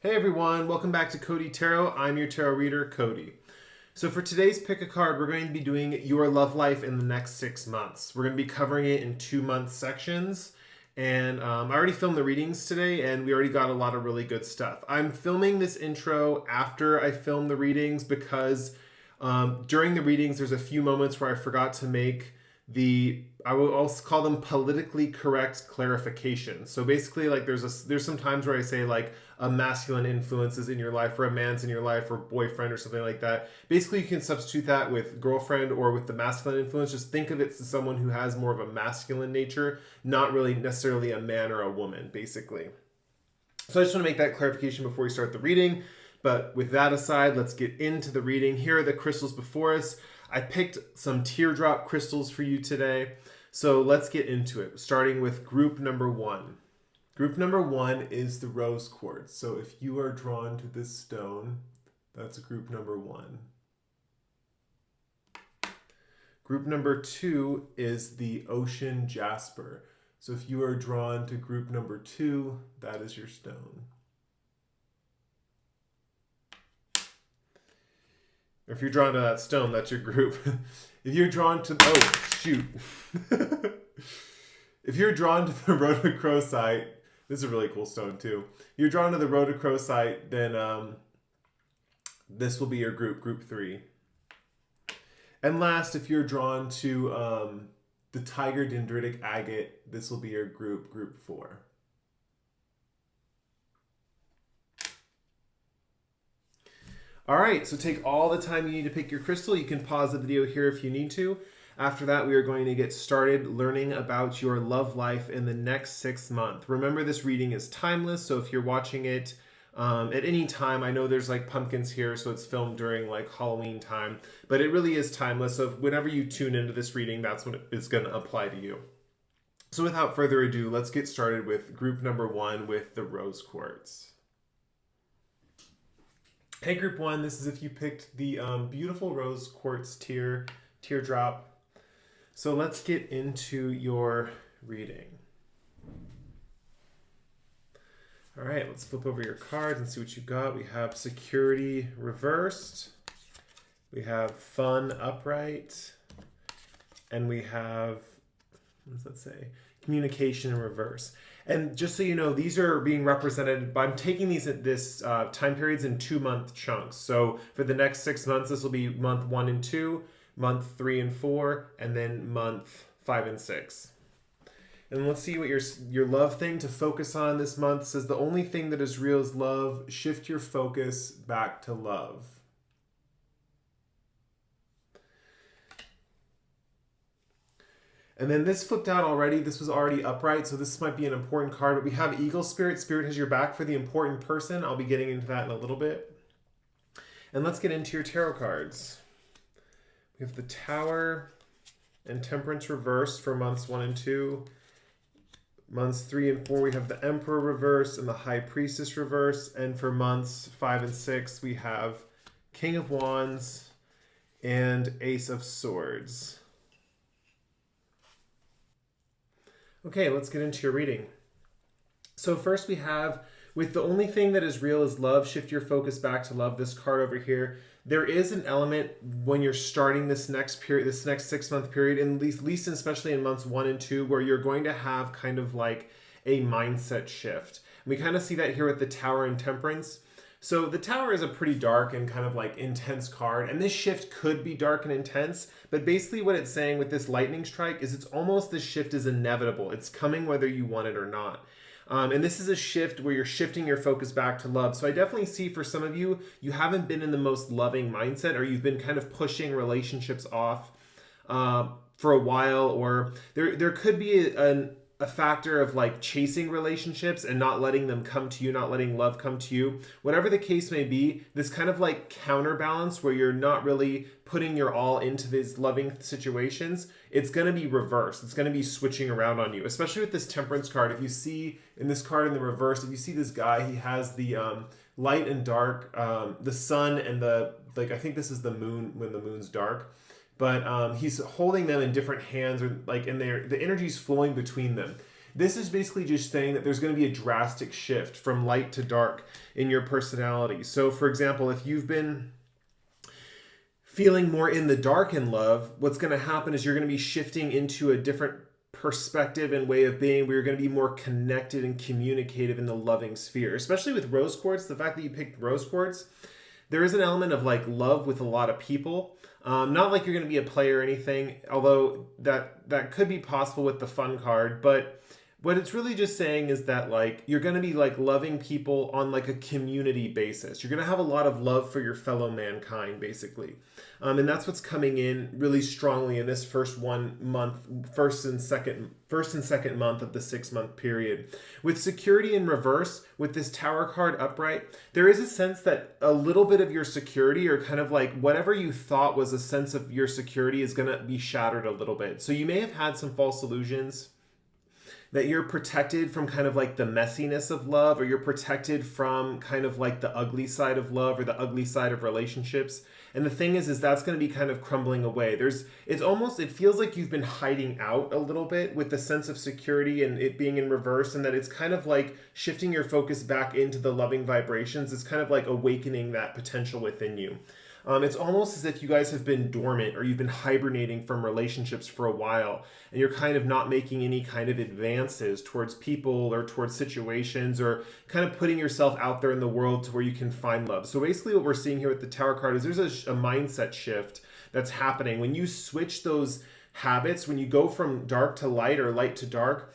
Hey everyone, welcome back to Cody Tarot. I'm your tarot reader, Cody. So for today's pick a card, we're going to be doing your love life in the next 6 months. We're going to be covering it in 2-month sections. And I already filmed the readings today and we already got a lot of really good stuff. I'm filming this intro after I filmed the readings because during the readings, there's a few moments where I forgot to make I will also call them politically correct clarifications. So basically, like there's some times where I say like a masculine influence is in your life, or a man's in your life, or boyfriend, or something like that. Basically, you can substitute that with girlfriend or with the masculine influence. Just think of it as someone who has more of a masculine nature, not really necessarily a man or a woman, basically. So I just want to make that clarification before we start the reading. But with that aside, let's get into the reading. Here are the crystals before us. I picked some teardrop crystals for you today. So let's get into it, starting with group number 1. Group number 1 is the rose quartz. So if you are drawn to this stone, that's group number 1. Group number 2 is the ocean jasper. So if you are drawn to group number 2, that is your stone. Or if you're drawn to that stone, that's your group. If you're drawn to... Oh, shoot. If you're drawn to the rhodochrosite, this is a really cool stone too. If you're drawn to the rhodochrosite, then this will be your group 3. And last, if you're drawn to the tiger dendritic agate, this will be your group 4. All right, so take all the time you need to pick your crystal. You can pause the video here if you need to. After that, we are going to get started learning about your love life in the next 6 months. Remember, this reading is timeless, so if you're watching it at any time, I know there's like pumpkins here, so it's filmed during like Halloween time, but it really is timeless. So whenever you tune into this reading, that's when it's going to apply to you. So without further ado, let's get started with group number 1 with the rose quartz. Hey, group 1, this is if you picked the beautiful rose quartz teardrop. So let's get into your reading. All right, let's flip over your cards and see what you got. We have security reversed. We have fun upright. And we have, what does that say? Communication in reverse. And just so you know, these are being represented by, I'm taking these at this time periods in 2-month chunks. So for the next 6 months, this will be month 1 and 2, month 3 and 4, and then month 5 and 6. And let's see what your love thing to focus on this month says. The only thing that is real is love. Shift your focus back to love. And then this flipped out already. This was already upright, so this might be an important card. But we have Eagle Spirit. Spirit has your back for the important person. I'll be getting into that in a little bit. And let's get into your tarot cards. We have the Tower and Temperance reversed for months 1 and 2. Months 3 and 4, we have the Emperor reverse and the High Priestess reverse. And for months 5 and 6, we have King of Wands and Ace of Swords. Okay, let's get into your reading. So first we have, with the only thing that is real is love, shift your focus back to love, this card over here. There is an element when you're starting this next period, this next 6-month period, and at least especially in months 1 and 2, where you're going to have kind of like a mindset shift. And we kind of see that here with the Tower and Temperance. So the Tower is a pretty dark and kind of like intense card, and this shift could be dark and intense, but basically what it's saying with this lightning strike is it's almost this shift is inevitable. It's coming whether you want it or not. And this is a shift where you're shifting your focus back to love. So I definitely see for some of you, you haven't been in the most loving mindset, or you've been kind of pushing relationships off for a while, or there could be a factor of like chasing relationships and not letting them come to you, not letting love come to you. Whatever the case may be, this kind of like counterbalance where you're not really putting your all into these loving situations, it's going to be reversed. It's going to be switching around on you, especially with this Temperance card. If you see in this card in the reverse, if you see this guy, he has the light and dark, the sun and the, like, I think this is the moon when the moon's dark. But he's holding them in different hands, or like, and the energy's flowing between them. This is basically just saying that there's going to be a drastic shift from light to dark in your personality. So, for example, if you've been feeling more in the dark in love, what's going to happen is you're going to be shifting into a different perspective and way of being, where you're going to be more connected and communicative in the loving sphere. Especially with rose quartz, the fact that you picked rose quartz, there is an element of like love with a lot of people. Not like you're going to be a player or anything, although that could be possible with the fun card. But what it's really just saying is that like you're going to be like loving people on like a community basis. You're going to have a lot of love for your fellow mankind, basically. And that's what's coming in really strongly in this first and second month of the 6-month period. With security in reverse, with this Tower card upright, there is a sense that a little bit of your security, or kind of like whatever you thought was a sense of your security, is going to be shattered a little bit. So you may have had some false illusions that you're protected from kind of like the messiness of love, or you're protected from kind of like the ugly side of love or the ugly side of relationships. And the thing is that's going to be kind of crumbling away. It feels like you've been hiding out a little bit with the sense of security and it being in reverse, and that it's kind of like shifting your focus back into the loving vibrations. It's kind of like awakening that potential within you. It's almost as if you guys have been dormant, or you've been hibernating from relationships for a while, and you're kind of not making any kind of advances towards people or towards situations, or kind of putting yourself out there in the world to where you can find love. So basically what we're seeing here with the Tower card is there's a mindset shift that's happening. When you switch those habits, when you go from dark to light or light to dark,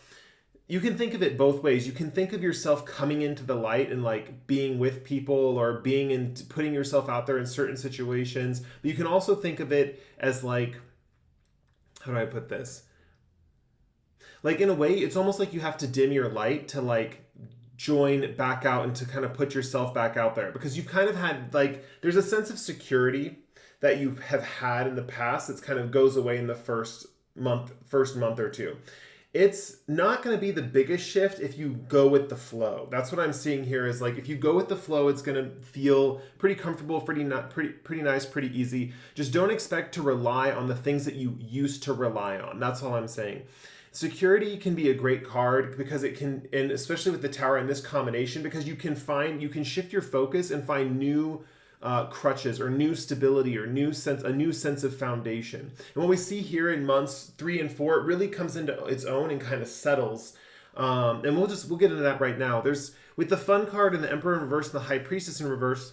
you can think of it both ways. You can think of yourself coming into the light and like being with people, or putting yourself out there in certain situations. But you can also think of it as like, how do I put this? Like in a way, it's almost like you have to dim your light to like join back out and to kind of put yourself back out there, because you've kind of had like, there's a sense of security that you have had in the past that's kind of goes away in the first month or two. It's not going to be the biggest shift if you go with the flow. That's what I'm seeing here, is like if you go with the flow, it's going to feel pretty comfortable, pretty nice, pretty easy. Just don't expect to rely on the things that you used to rely on. That's all I'm saying. Security can be a great card because it can, and especially with the Tower in this combination, because you can shift your focus and find new crutches or new stability or a new sense of foundation. And what we see here in months 3 and 4, it really comes into its own and kind of settles. And we'll get into that right now. With the Fun card and the Emperor in reverse and the High Priestess in reverse,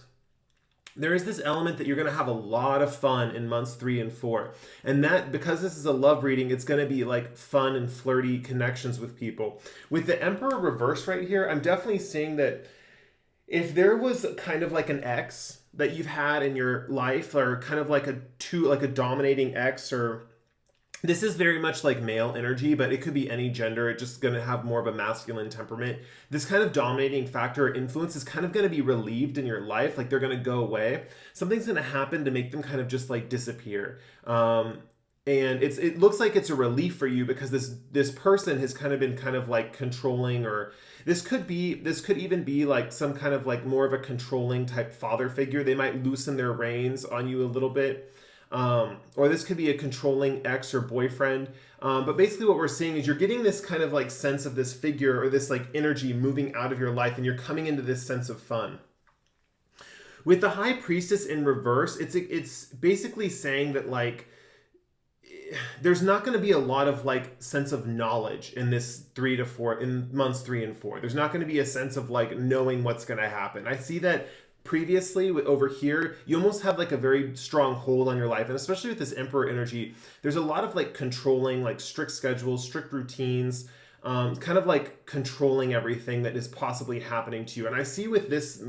there is this element that you're going to have a lot of fun in months 3 and 4. And that, because this is a love reading, it's going to be like fun and flirty connections with people. With the Emperor reverse right here, I'm definitely seeing that if there was kind of like an ex that you've had in your life, or kind of like a dominating ex, or this is very much like male energy, but it could be any gender. It's just going to have more of a masculine temperament. This kind of dominating factor or influence is kind of going to be relieved in your life. Like they're going to go away. Something's going to happen to make them kind of just like disappear. And it looks like it's a relief for you, because this person has kind of been kind of like controlling, or this could even be like some kind of like more of a controlling type father figure. They might loosen their reins on you a little bit. Or this could be a controlling ex or boyfriend. But basically what we're seeing is you're getting this kind of like sense of this figure or this like energy moving out of your life, and you're coming into this sense of fun. With the High Priestess in reverse, it's basically saying that like, there's not going to be a lot of like sense of knowledge in this in months 3 and 4. There's not going to be a sense of like knowing what's going to happen. I see that previously over here, you almost have like a very strong hold on your life. And especially with this Emperor energy, there's a lot of like controlling, like strict schedules, strict routines, kind of like controlling everything that is possibly happening to you. And I see with this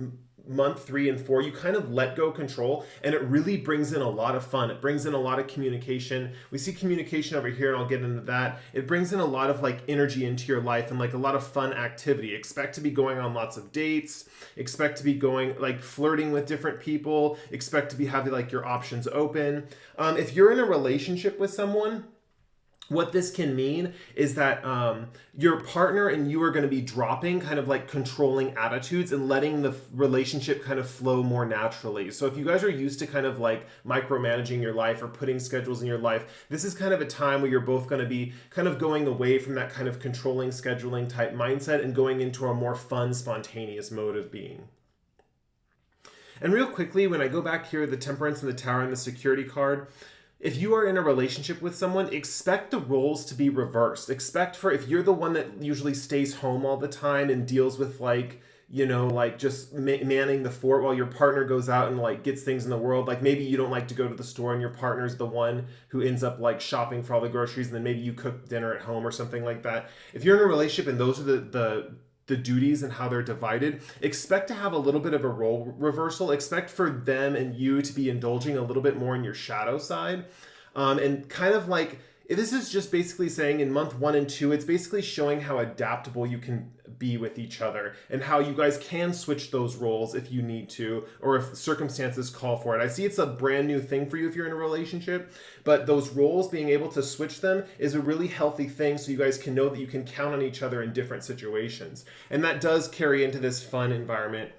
month 3 and 4, you kind of let go control, and it really brings in a lot of fun. It brings in a lot of communication. We see communication over here, and I'll get into that. It brings in a lot of like energy into your life and like a lot of fun activity. Expect to be going on lots of dates. Expect to be going like flirting with different people. Expect to be having like your options open. If you're in a relationship with someone, what this can mean is that your partner and you are going to be dropping kind of like controlling attitudes and letting the relationship kind of flow more naturally. So if you guys are used to kind of like micromanaging your life or putting schedules in your life, this is kind of a time where you're both going to be kind of going away from that kind of controlling, scheduling type mindset and going into a more fun, spontaneous mode of being. And real quickly, when I go back here, the Temperance and the Tower and the Security card, if you are in a relationship with someone, expect the roles to be reversed. Expect for, if you're the one that usually stays home all the time and deals with like, you know, like just manning the fort while your partner goes out and like gets things in the world. Like maybe you don't like to go to the store and your partner's the one who ends up like shopping for all the groceries, and then maybe you cook dinner at home or something like that. If you're in a relationship and those are the duties and how they're divided, expect to have a little bit of a role reversal. Expect for them and you to be indulging a little bit more in your shadow side. And kind of like, this is just basically saying in month 1 and 2, it's basically showing how adaptable you can be with each other and how you guys can switch those roles if you need to, or if circumstances call for it. I see it's a brand new thing for you if you're in a relationship, but those roles, being able to switch them is a really healthy thing, so you guys can know that you can count on each other in different situations. And that does carry into this fun environment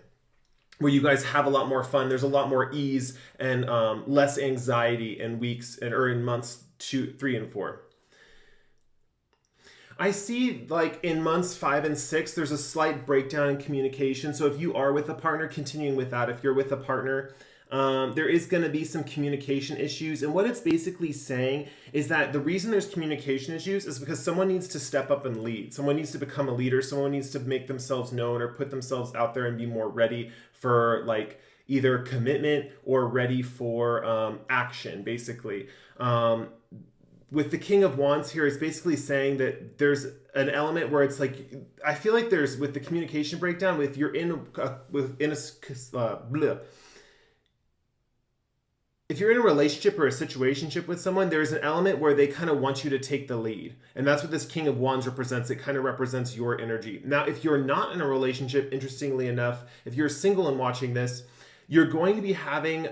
where you guys have a lot more fun. There's a lot more ease and less anxiety in weeks or in months 2, 3, and 4. I see like in months 5 and 6, there's a slight breakdown in communication. So if you are with a partner, continuing with that, if you're with a partner, there is going to be some communication issues. And what it's basically saying is that the reason there's communication issues is because someone needs to step up and lead. Someone needs to become a leader. Someone needs to make themselves known or put themselves out there and be more ready for like either commitment or ready for action, basically. With the King of Wands here, it's basically saying that there's an element where it's like, I feel like there's, with the communication breakdown, if you're if you're in a relationship or a situationship with someone, there's an element where they kind of want you to take the lead. And that's what this King of Wands represents. It kind of represents your energy. Now, if you're not in a relationship, interestingly enough, if you're single and watching this, you're going to be having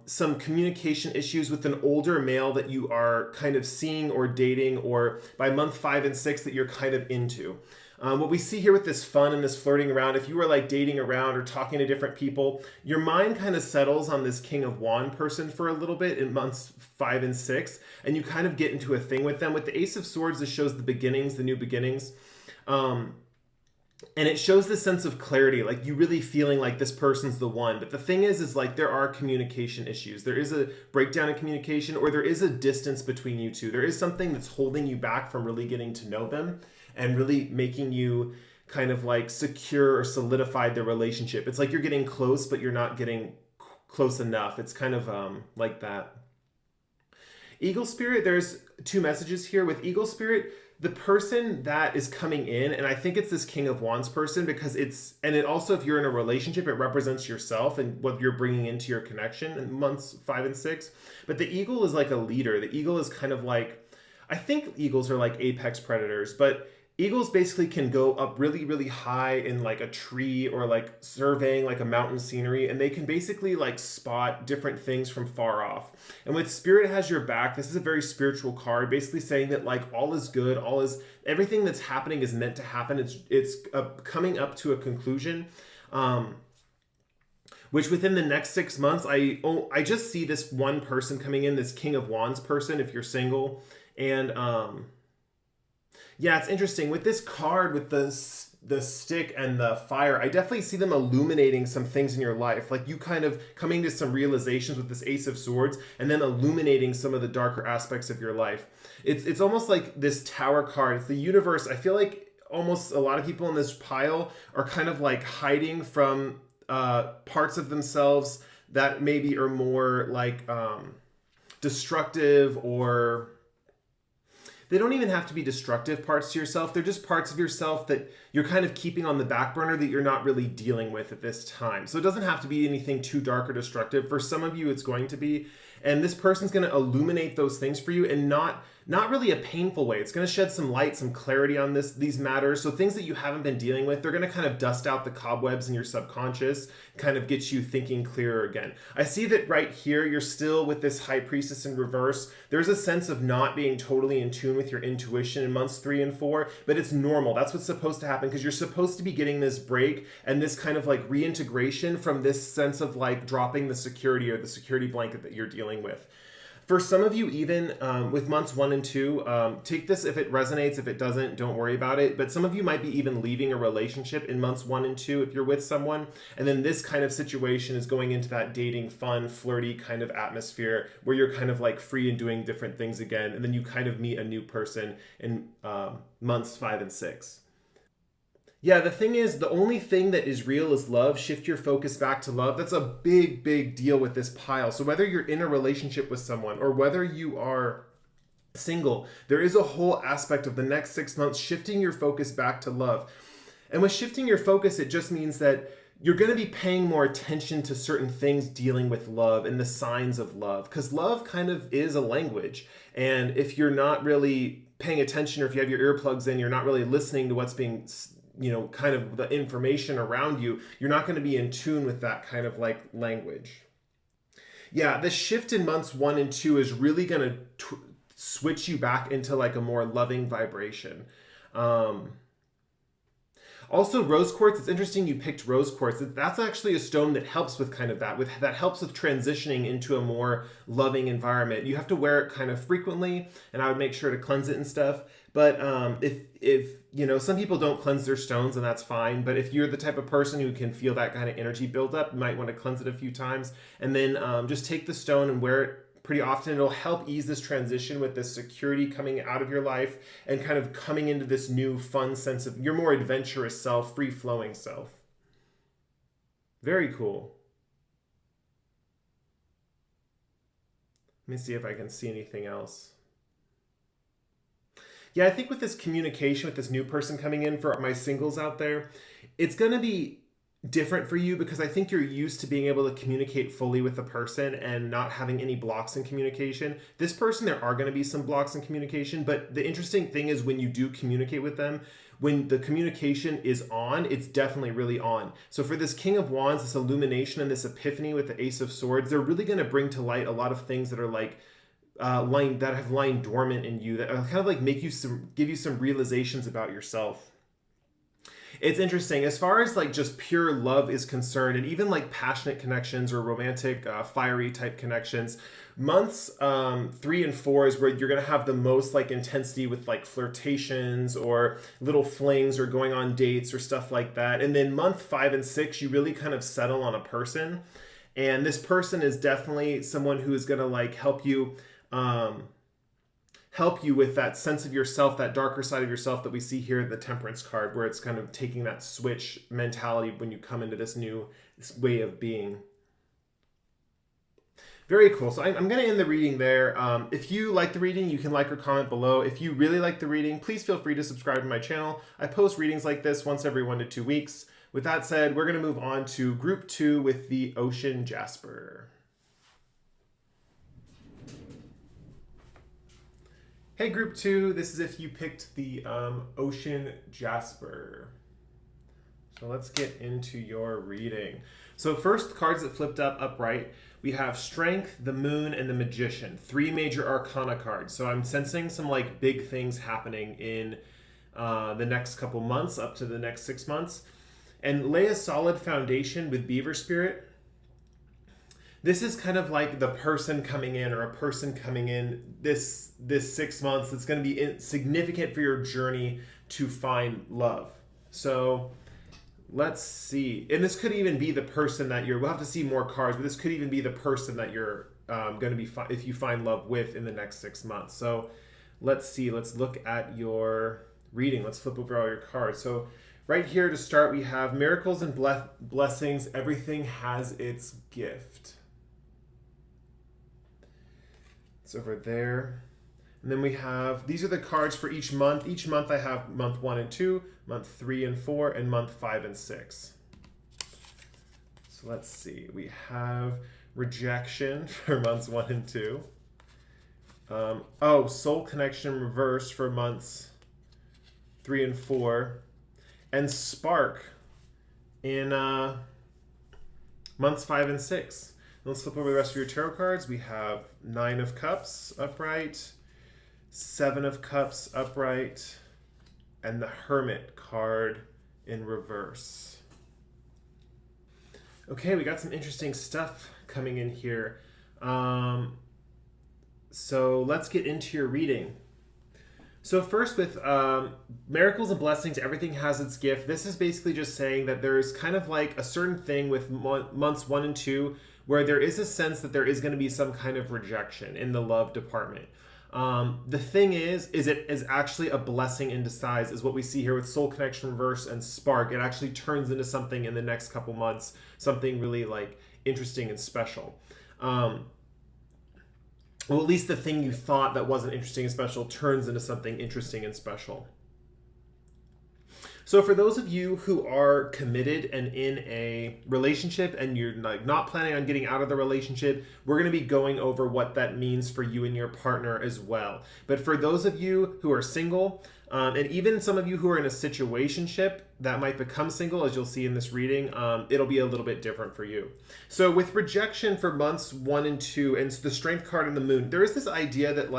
some communication issues with an older male that you are kind of seeing or dating, or by month 5 and 6 that you're kind of into. What we see here with this fun and this flirting around, if you were like dating around or talking to different people, your mind kind of settles on this King of Wand person for a little bit in months 5 and 6, and you kind of get into a thing with them. With the Ace of Swords, this shows the beginnings, the new beginnings. And it shows this sense of clarity, like you really feeling like this person's the one. But the thing is like there are communication issues. There is a breakdown in communication, or there is a distance between you two. There is something that's holding you back from really getting to know them and really making you kind of like secure or solidify the relationship. It's like you're getting close, but you're not getting close enough. It's kind of like that. Eagle Spirit, there's 2 messages here. With Eagle Spirit, the person that is coming in, and I think it's this King of Wands person, because it's, and it also, if you're in a relationship, it represents yourself and what you're bringing into your connection in months 5 and 6. But the eagle is like a leader. The eagle is kind of like, I think eagles are like apex predators, but eagles basically can go up really, really high in like a tree or like surveying like a mountain scenery, and they can basically like spot different things from far off. And with Spirit has your back, this is a very spiritual card, basically saying that like all is good, all is, everything that's happening is meant to happen. It's coming up to a conclusion. Which within the next 6 months, I just see this one person coming in, this King of Wands person, if you're single. And yeah, it's interesting. With this card, with the stick and the fire, I definitely see them illuminating some things in your life. Like you kind of coming to some realizations with this Ace of Swords and then illuminating some of the darker aspects of your life. It's almost like this Tower card. It's the universe. I feel like almost a lot of people in this pile are kind of like hiding from parts of themselves that maybe are more like destructive, or they don't even have to be destructive parts to yourself. They're just parts of yourself that you're kind of keeping on the back burner that you're not really dealing with at this time. So it doesn't have to be anything too dark or destructive. For some of you, it's going to be. And this person's going to illuminate those things for you, and not really a painful way. It's going to shed some light, some clarity on these matters. So things that you haven't been dealing with, they're going to kind of dust out the cobwebs in your subconscious, kind of get you thinking clearer again. I see that right here, you're still with this High Priestess in reverse. There's a sense of not being totally in tune with your intuition in months 3 and 4, but it's normal. That's what's supposed to happen, because you're supposed to be getting this break and this kind of like reintegration from this sense of like dropping the security or the security blanket that you're dealing with. For some of you, even with months 1 and 2, take this if it resonates. If it doesn't, don't worry about it. But some of you might be even leaving a relationship in months 1 and 2 if you're with someone. And then this kind of situation is going into that dating, fun, flirty kind of atmosphere where you're kind of like free and doing different things again. And then you kind of meet a new person in months 5 and 6. Yeah, the thing is, the only thing that is real is love. Shift your focus back to love. That's a big, big deal with this pile. So whether you're in a relationship with someone or whether you are single, there is a whole aspect of the next 6 months shifting your focus back to love. And with shifting your focus, it just means that you're going to be paying more attention to certain things dealing with love and the signs of love, because love kind of is a language. And if you're not really paying attention, or if you have your earplugs in, you're not really listening to what's being, kind of the information around you, you're not going to be in tune with that kind of like language. Yeah, the shift in months 1 and 2 is really going to switch you back into like a more loving vibration. Also, rose quartz, it's interesting you picked rose quartz. That's actually a stone that helps with kind of that helps with transitioning into a more loving environment. You have to wear it kind of frequently, and I would make sure to cleanse it and stuff. But if some people don't cleanse their stones, and that's fine. But if you're the type of person who can feel that kind of energy build up, you might want to cleanse it a few times. And then just take the stone and wear it pretty often. It'll help ease this transition with this security coming out of your life and kind of coming into this new fun sense of your more adventurous self, free-flowing self. Very cool. Let me see if I can see anything else. Yeah, I think with this communication, with this new person coming in, for my singles out there, it's going to be different for you, because I think you're used to being able to communicate fully with the person and not having any blocks in communication. This person, there are going to be some blocks in communication, but the interesting thing is when you do communicate with them, when the communication is on, it's definitely really on. So for this King of Wands, this illumination and this epiphany with the Ace of Swords, they're really going to bring to light a lot of things that are like that have lying dormant in you, that kind of like give you some realizations about yourself. It's interesting as far as like just pure love is concerned, and even like passionate connections or romantic, fiery type connections. Months 3 and 4 is where you're going to have the most like intensity with like flirtations or little flings or going on dates or stuff like that. And then month 5 and 6, you really kind of settle on a person. And this person is definitely someone who is going to like help you with that sense of yourself, that darker side of yourself that we see here at the Temperance card, where it's kind of taking that switch mentality when you come into this way of being. Very cool. So I'm going to end the reading there. If you like the reading, you can like or comment below. If you really like the reading, please feel free to subscribe to my channel. I post readings like this once every 1 to 2 weeks. With that said, we're going to move on to group 2 with the Ocean Jasper. Hey group 2, this is if you picked the Ocean Jasper. So let's get into your reading. So first, cards that flipped up upright, we have Strength, the Moon, and the Magician. 3 major arcana cards. So I'm sensing some like big things happening in the next couple months, up to the next 6 months. And lay a solid foundation with Beaver Spirit. This is kind of like the person coming in, or a person coming in this 6 months. It's going to be significant for your journey to find love. So let's see. And this could even be the person that we'll have to see more cards, but this could even be the person that you're going to be, if you find love with, in the next 6 months. So let's see. Let's look at your reading. Let's flip over all your cards. So right here to start, we have Miracles and Blessings. Everything has its gift. It's over there. And then we have, these are the cards for each month. Each month I have month 1 and 2, month 3 and 4, and month 5 and 6. So let's see. We have rejection for months 1 and 2. Soul connection reverse for months 3 and 4. And spark in months 5 and 6. Let's flip over the rest of your tarot cards. We have 9 of Cups upright, 7 of Cups upright, and the Hermit card in reverse. Okay, we got some interesting stuff coming in here. So let's get into your reading. So first with miracles and blessings, everything has its gift. This is basically just saying that there's kind of like a certain thing with months 1 and 2 where there is a sense that there is going to be some kind of rejection in the love department. The thing is it is actually a blessing in disguise, is what we see here with soul connection reverse and spark. It actually turns into something in the next couple months, something really like interesting and special. Well, at least the thing you thought that wasn't interesting and special turns into something interesting and special. So for those of you who are committed and in a relationship and you're not planning on getting out of the relationship, we're going to be going over what that means for you and your partner as well. But for those of you who are single, and even some of you who are in a situationship that might become single, as you'll see in this reading, it'll be a little bit different for you. So with rejection for months 1 and 2 and the strength card and the moon, there is this idea that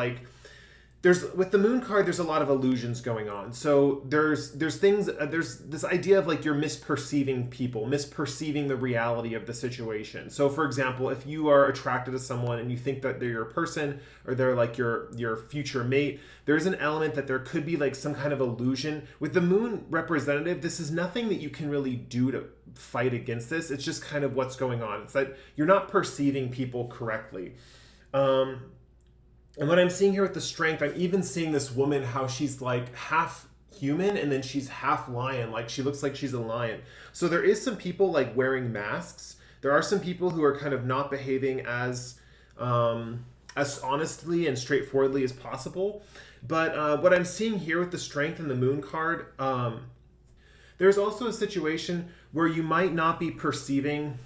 with the moon card, there's a lot of illusions going on. So there's this idea of like you're misperceiving people, misperceiving the reality of the situation. So for example, if you are attracted to someone and you think that they're your person or they're like your future mate, there's an element that there could be like some kind of illusion. With the moon representative, this is nothing that you can really do to fight against this. It's just kind of what's going on. It's that you're not perceiving people correctly. And what I'm seeing here with the strength, I'm even seeing this woman, how she's like half human and then she's half lion. Like she looks like she's a lion. So there is some people like wearing masks. There are some people who are kind of not behaving as honestly and straightforwardly as possible. But what I'm seeing here with the strength and the moon card, there's also a situation where you might not be perceiving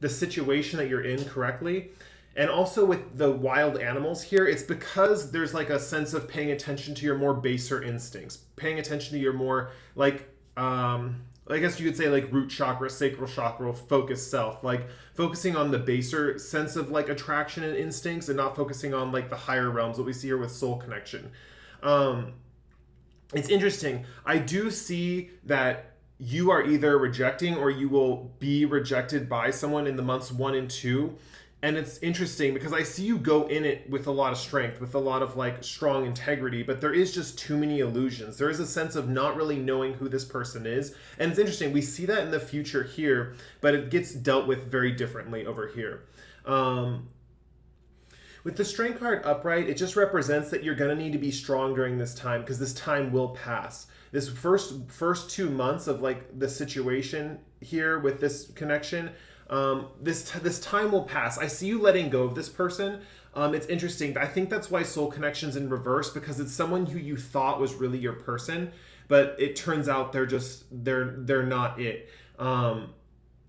the situation that you're in correctly. And also with the wild animals here, it's because there's like a sense of paying attention to your more baser instincts, paying attention to your more like, I guess you could say like root chakra, sacral chakra, focused self, like focusing on the baser sense of like attraction and instincts and not focusing on like the higher realms, what we see here with soul connection. It's interesting. I do see that you are either rejecting or you will be rejected by someone in the months 1 and 2. And it's interesting because I see you go in it with a lot of strength, with a lot of like strong integrity, but there is just too many illusions. There is a sense of not really knowing who this person is. And it's interesting. We see that in the future here, but it gets dealt with very differently over here. With the strength card upright, it just represents that you're going to need to be strong during this time because this time will pass. This first 2 months of like the situation here with this connection, this time will pass. I see you letting go of this person. It's interesting. I think that's why soul connection's in reverse, because it's someone who you thought was really your person, but it turns out they're not it.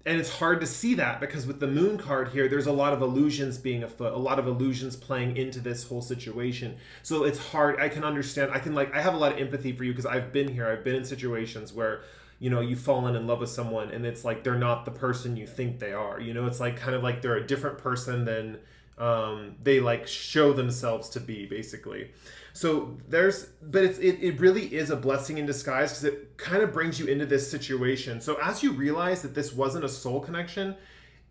And it's hard to see that because with the moon card here, there's a lot of illusions being afoot, a lot of illusions playing into this whole situation. So it's hard. I can understand. I have a lot of empathy for you because I've been here. I've been in situations where, you've fallen in love with someone and it's like they're not the person you think they are. It's like kind of like they're a different person than they like show themselves to be, basically. So it really is a blessing in disguise because it kind of brings you into this situation. So as you realize that this wasn't a soul connection,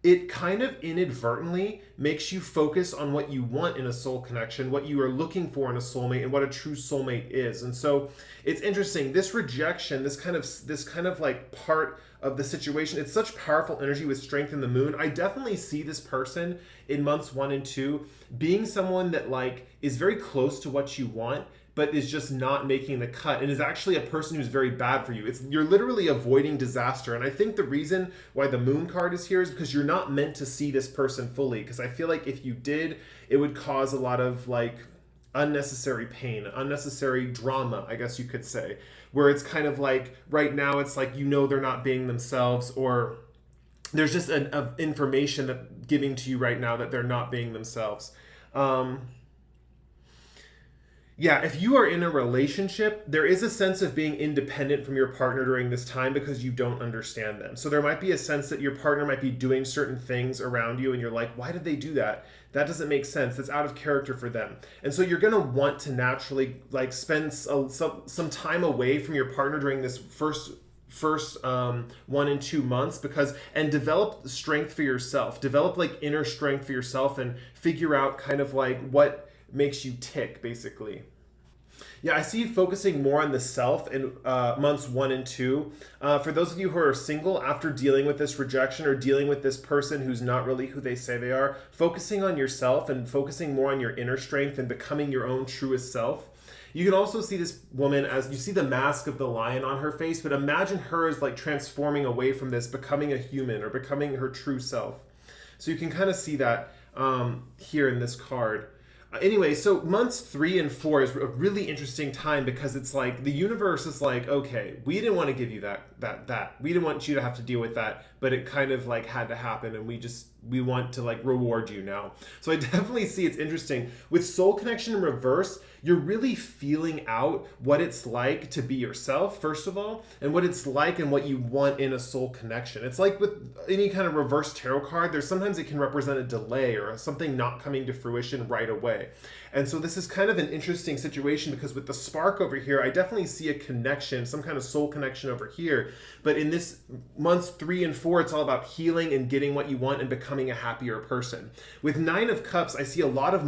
it kind of inadvertently makes you focus on what you want in a soul connection, what you are looking for in a soulmate, and what a true soulmate is. And so it's interesting. This rejection, this kind of like part of the situation, it's such powerful energy with strength in the moon. I definitely see this person in months 1 and 2 being someone that like is very close to what you want, but is just not making the cut and is actually a person who's very bad for you. You're literally avoiding disaster. And I think the reason why the moon card is here is because you're not meant to see this person fully. Because I feel like if you did, it would cause a lot of like unnecessary pain, unnecessary drama, I guess you could say, where it's kind of like right now it's like, they're not being themselves, or there's just an information that giving to you right now that they're not being themselves. Yeah, if you are in a relationship, there is a sense of being independent from your partner during this time because you don't understand them. So there might be a sense that your partner might be doing certain things around you and you're like, why did they do that? That doesn't make sense. That's out of character for them. And so you're going to want to naturally like spend some time away from your partner during this first 1 and 2 months, because and develop strength for yourself, develop like inner strength for yourself, and figure out kind of like what makes you tick, basically. Yeah, I see you focusing more on the self in months 1 and 2. For those of you who are single after dealing with this rejection or dealing with this person who's not really who they say they are, focusing on yourself and focusing more on your inner strength and becoming your own truest self. You can also see this woman as you see the mask of the lion on her face, but imagine her as like transforming away from this, becoming a human or becoming her true self. So you can kind of see that here in this card. Anyway, so months 3 and 4 is a really interesting time because it's like the universe is like, okay, we didn't want to give you that. We didn't want you to have to deal with that, but it kind of like had to happen, and we want to like reward you now. So I definitely see it's interesting. With soul connection in reverse, you're really feeling out what it's like to be yourself, first of all, and what it's like and what you want in a soul connection. It's like with any kind of reverse tarot card, there's sometimes it can represent a delay or something not coming to fruition right away. And so this is kind of an interesting situation because with the spark over here, I definitely see a connection, some kind of soul connection over here. But in this months 3 and 4, it's all about healing and getting what you want and becoming a happier person. With 9 of Cups, I see a lot of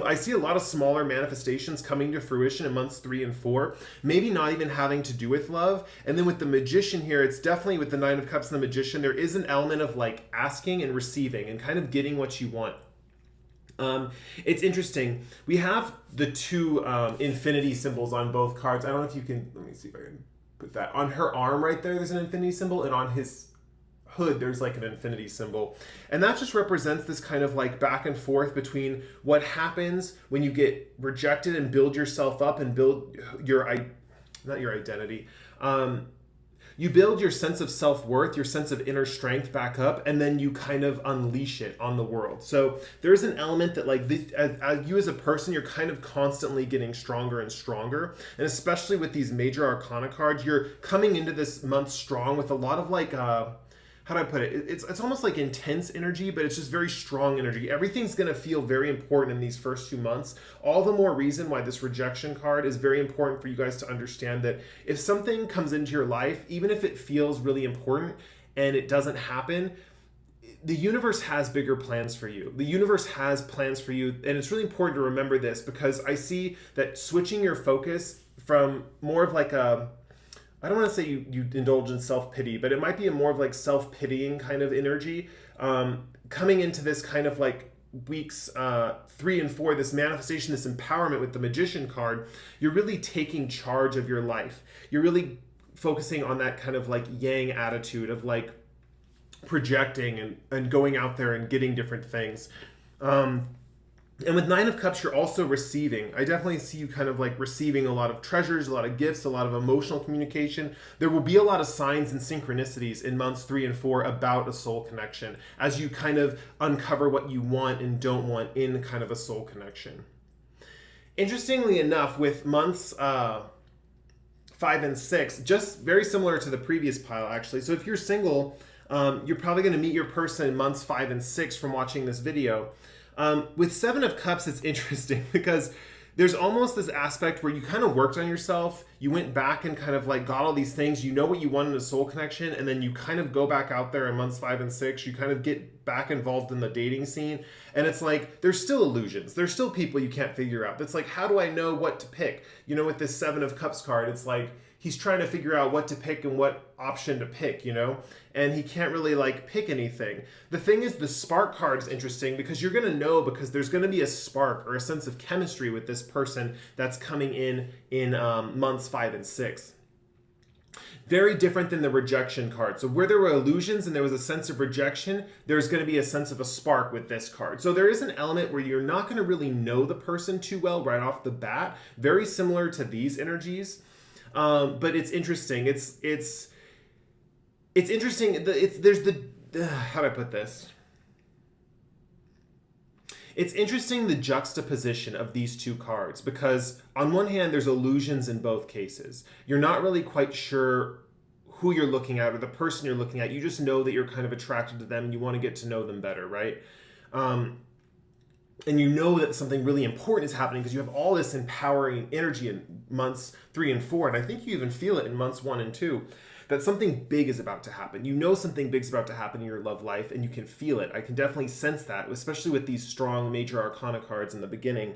I see a lot of smaller manifestations coming to fruition in months 3 and 4, maybe not even having to do with love. And then with the Magician here, it's definitely with the 9 of Cups and the Magician, there is an element of like asking and receiving and kind of getting what you want. It's interesting. We have the 2 infinity symbols on both cards. I don't know if you can, let me see if I can put that. On her arm right there, there's an infinity symbol, and on his hood, there's like an infinity symbol. And that just represents this kind of like back and forth between what happens when you get rejected and build yourself up and build not your identity. You build your sense of self-worth, your sense of inner strength back up, and then you kind of unleash it on the world. So there's an element that like this, as you as a person, you're kind of constantly getting stronger and stronger. And especially with these major arcana cards, you're coming into this month strong with a lot of like, how do I put it? It's almost like intense energy, but it's just very strong energy. Everything's going to feel very important in these first 2 months. All the more reason why this rejection card is very important for you guys to understand that if something comes into your life, even if it feels really important and it doesn't happen, the universe has bigger plans for you. The universe has plans for you. And it's really important to remember this because I see that switching your focus from more of like I don't want to say you indulge in self-pity, but it might be a more of like self-pitying kind of energy. Coming into this kind of like weeks 3 and 4, this manifestation, this empowerment with the Magician card, you're really taking charge of your life. You're really focusing on that kind of like yang attitude of like projecting and going out there and getting different things. And with 9 of Cups, you're also receiving. I definitely see you kind of like receiving a lot of treasures, a lot of gifts, a lot of emotional communication. There will be a lot of signs and synchronicities in months 3 and 4 about a soul connection as you kind of uncover what you want and don't want in kind of a soul connection. Interestingly enough, with months 5 and 6, just very similar to the previous pile actually. So if you're single, you're probably going to meet your person in months 5 and 6 from watching this video. With 7 of Cups, it's interesting because there's almost this aspect where you kind of worked on yourself. You went back and kind of like got all these things. You know what you want in a soul connection. And then you kind of go back out there in months 5 and 6. You kind of get back involved in the dating scene. And it's like, there's still illusions. There's still people you can't figure out. That's like, how do I know what to pick? You know, with this 7 of Cups card, it's like, he's trying to figure out what to pick and what option to pick, you know? And he can't really like pick anything. The thing is, the spark card is interesting because you're gonna know because there's gonna be a spark or a sense of chemistry with this person that's coming in months 5 and 6. Very different than the rejection card. So where there were illusions and there was a sense of rejection, there's going to be a sense of a spark with this card. So there is an element where you're not going to really know the person too well right off the bat. Very similar to these energies. But it's interesting. It's it's interesting. How do I put this? It's interesting the juxtaposition of these two cards, because on one hand, there's illusions in both cases. You're not really quite sure who you're looking at or the person you're looking at. You just know that you're kind of attracted to them and you want to get to know them better, right? And you know that something really important is happening because you have all this empowering energy in months 3 and 4. And I think you even feel it in months 1 and 2, that something big is about to happen. You know something big is about to happen in your love life, and you can feel it. I can definitely sense that, especially with these strong major arcana cards in the beginning.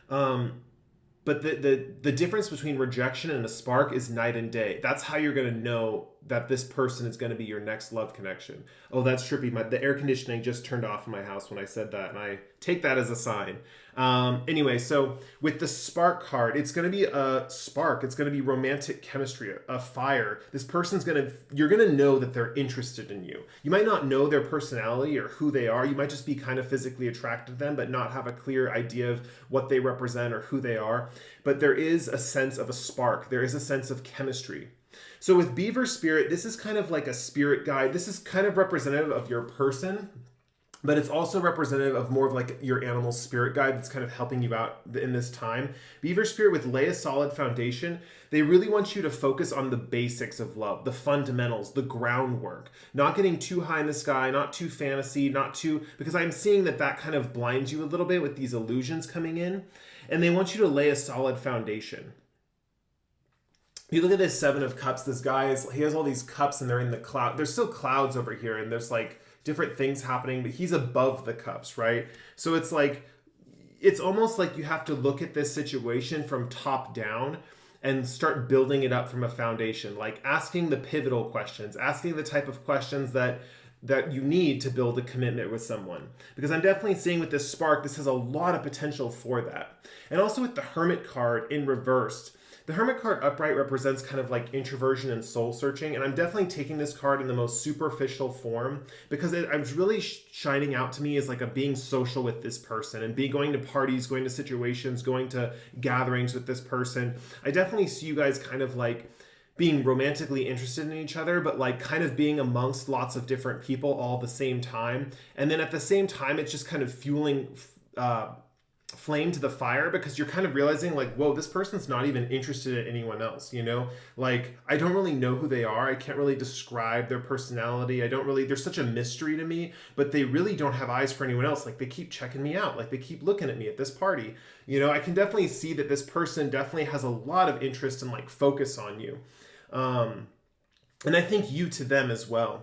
But the difference between rejection and a spark is night and day. That's how you're going to know that this person is going to be your next love connection. Oh, that's trippy. The air conditioning just turned off in my house when I said that, and I take that as a sign. Anyway, so with the spark card, it's going to be a spark. It's going to be romantic chemistry, a fire. This person's you're going to know that they're interested in you. You might not know their personality or who they are. You might just be kind of physically attracted to them, but not have a clear idea of what they represent or who they are. But there is a sense of a spark. There is a sense of chemistry. So with Beaver Spirit, this is kind of like a spirit guide. This is kind of representative of your person, but it's also representative of more of like your animal spirit guide that's kind of helping you out in this time. Beaver Spirit with Lay a Solid Foundation, they really want you to focus on the basics of love, the fundamentals, the groundwork, not getting too high in the sky, not too fantasy, because I'm seeing that kind of blinds you a little bit with these illusions coming in. And they want you to lay a solid foundation. You look at this 7 of Cups, this guy he has all these cups and they're in the cloud. There's still clouds over here and there's like different things happening, but he's above the cups, right? So it's almost like you have to look at this situation from top down and start building it up from a foundation, like asking the pivotal questions, asking the type of questions that you need to build a commitment with someone. Because I'm definitely seeing with this spark, this has a lot of potential for that. And also with the Hermit card in reversed, the Hermit card upright represents kind of like introversion and soul searching. And I'm definitely taking this card in the most superficial form because it's really shining out to me as like a being social with this person and going to parties, going to situations, going to gatherings with this person. I definitely see you guys kind of like being romantically interested in each other, but like kind of being amongst lots of different people all at the same time. And then at the same time, it's just kind of fueling flame to the fire because you're kind of realizing like, whoa, this person's not even interested in anyone else, you know? Like, I don't really know who they are. I can't really describe their personality. They're such a mystery to me, but they really don't have eyes for anyone else. Like, they keep checking me out. Like, they keep looking at me at this party. You know, I can definitely see that this person definitely has a lot of interest and like focus on you. And I think you to them as well.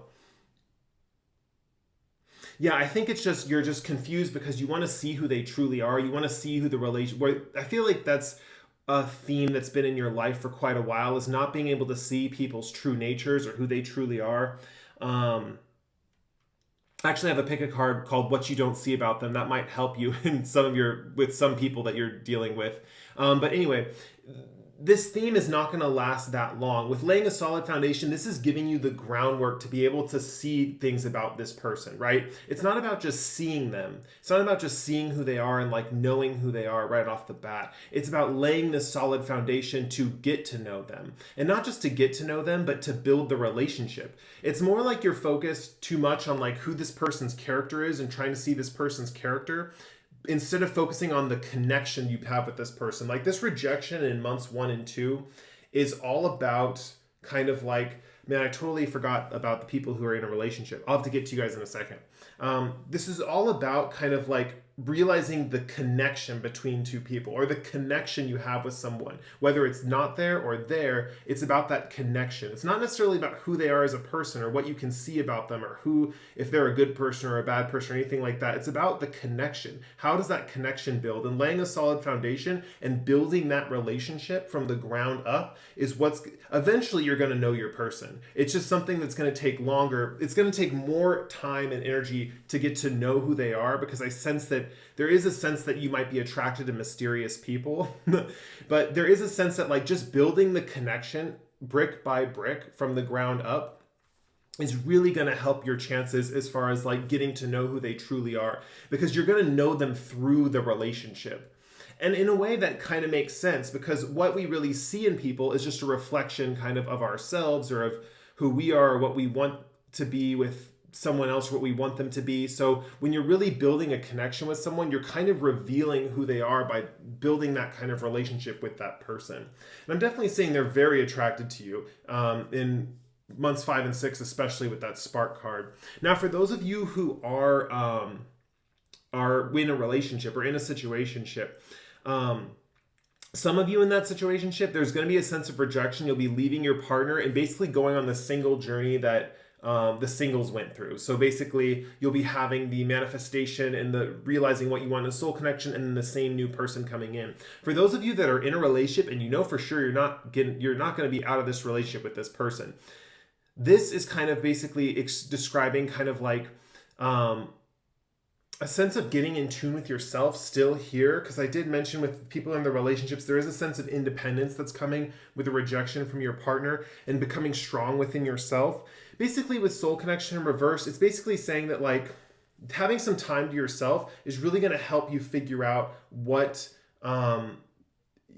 Yeah, I think it's just, you're just confused because you want to see who they truly are. You want to see who the relation, where I feel like that's a theme that's been in your life for quite a while, is not being able to see people's true natures or who they truly are. Actually, I have pick a card called What You Don't See About Them. That might help you in with some people that you're dealing with. But anyway, this theme is not going to last that long. With laying a solid foundation, this is giving you the groundwork to be able to see things about this person, right? It's not about just seeing them. It's not about just seeing who they are and like knowing who they are right off the bat. It's about laying this solid foundation to get to know them. And not just to get to know them, but to build the relationship. It's more like you're focused too much on like who this person's character is and trying to see this person's character, instead of focusing on the connection you have with this person. Like this rejection in months 1 and 2 is all about kind of like, man, I totally forgot about the people who are in a relationship. I'll have to get to you guys in a second. This is all about kind of like realizing the connection between two people, or the connection you have with someone, whether it's not there or there. It's about that connection. It's not necessarily about who they are as a person or what you can see about them or if they're a good person or a bad person or anything like that. It's about the connection. How does that connection build? And laying a solid foundation and building that relationship from the ground up is what's eventually you're going to know your person. It's just something that's going to take longer. It's going to take more time and energy to get to know who they are, because I sense that there is a sense that you might be attracted to mysterious people, but there is a sense that like just building the connection brick by brick from the ground up is really going to help your chances as far as like getting to know who they truly are, because you're going to know them through the relationship. And in a way that kind of makes sense, because what we really see in people is just a reflection kind of ourselves or of who we are, what we want to be with someone else, what we want them to be. So when you're really building a connection with someone, you're kind of revealing who they are by building that kind of relationship with that person. And I'm definitely saying they're very attracted to you in months 5 and 6, especially with that spark card. Now, for those of you who are in a relationship or in a situationship, some of you in that situationship, there's going to be a sense of rejection. You'll be leaving your partner and basically going on the single journey that the singles went through. So basically, you'll be having the manifestation and the realizing what you want in a soul connection, and then the same new person coming in. For those of you that are in a relationship and you know for sure you're not going to be out of this relationship with this person, this is kind of basically describing kind of like a sense of getting in tune with yourself still here, because I did mention with people in the relationships, there is a sense of independence that's coming with a rejection from your partner and becoming strong within yourself. Basically, with soul connection in reverse, it's basically saying that like having some time to yourself is really going to help you figure out what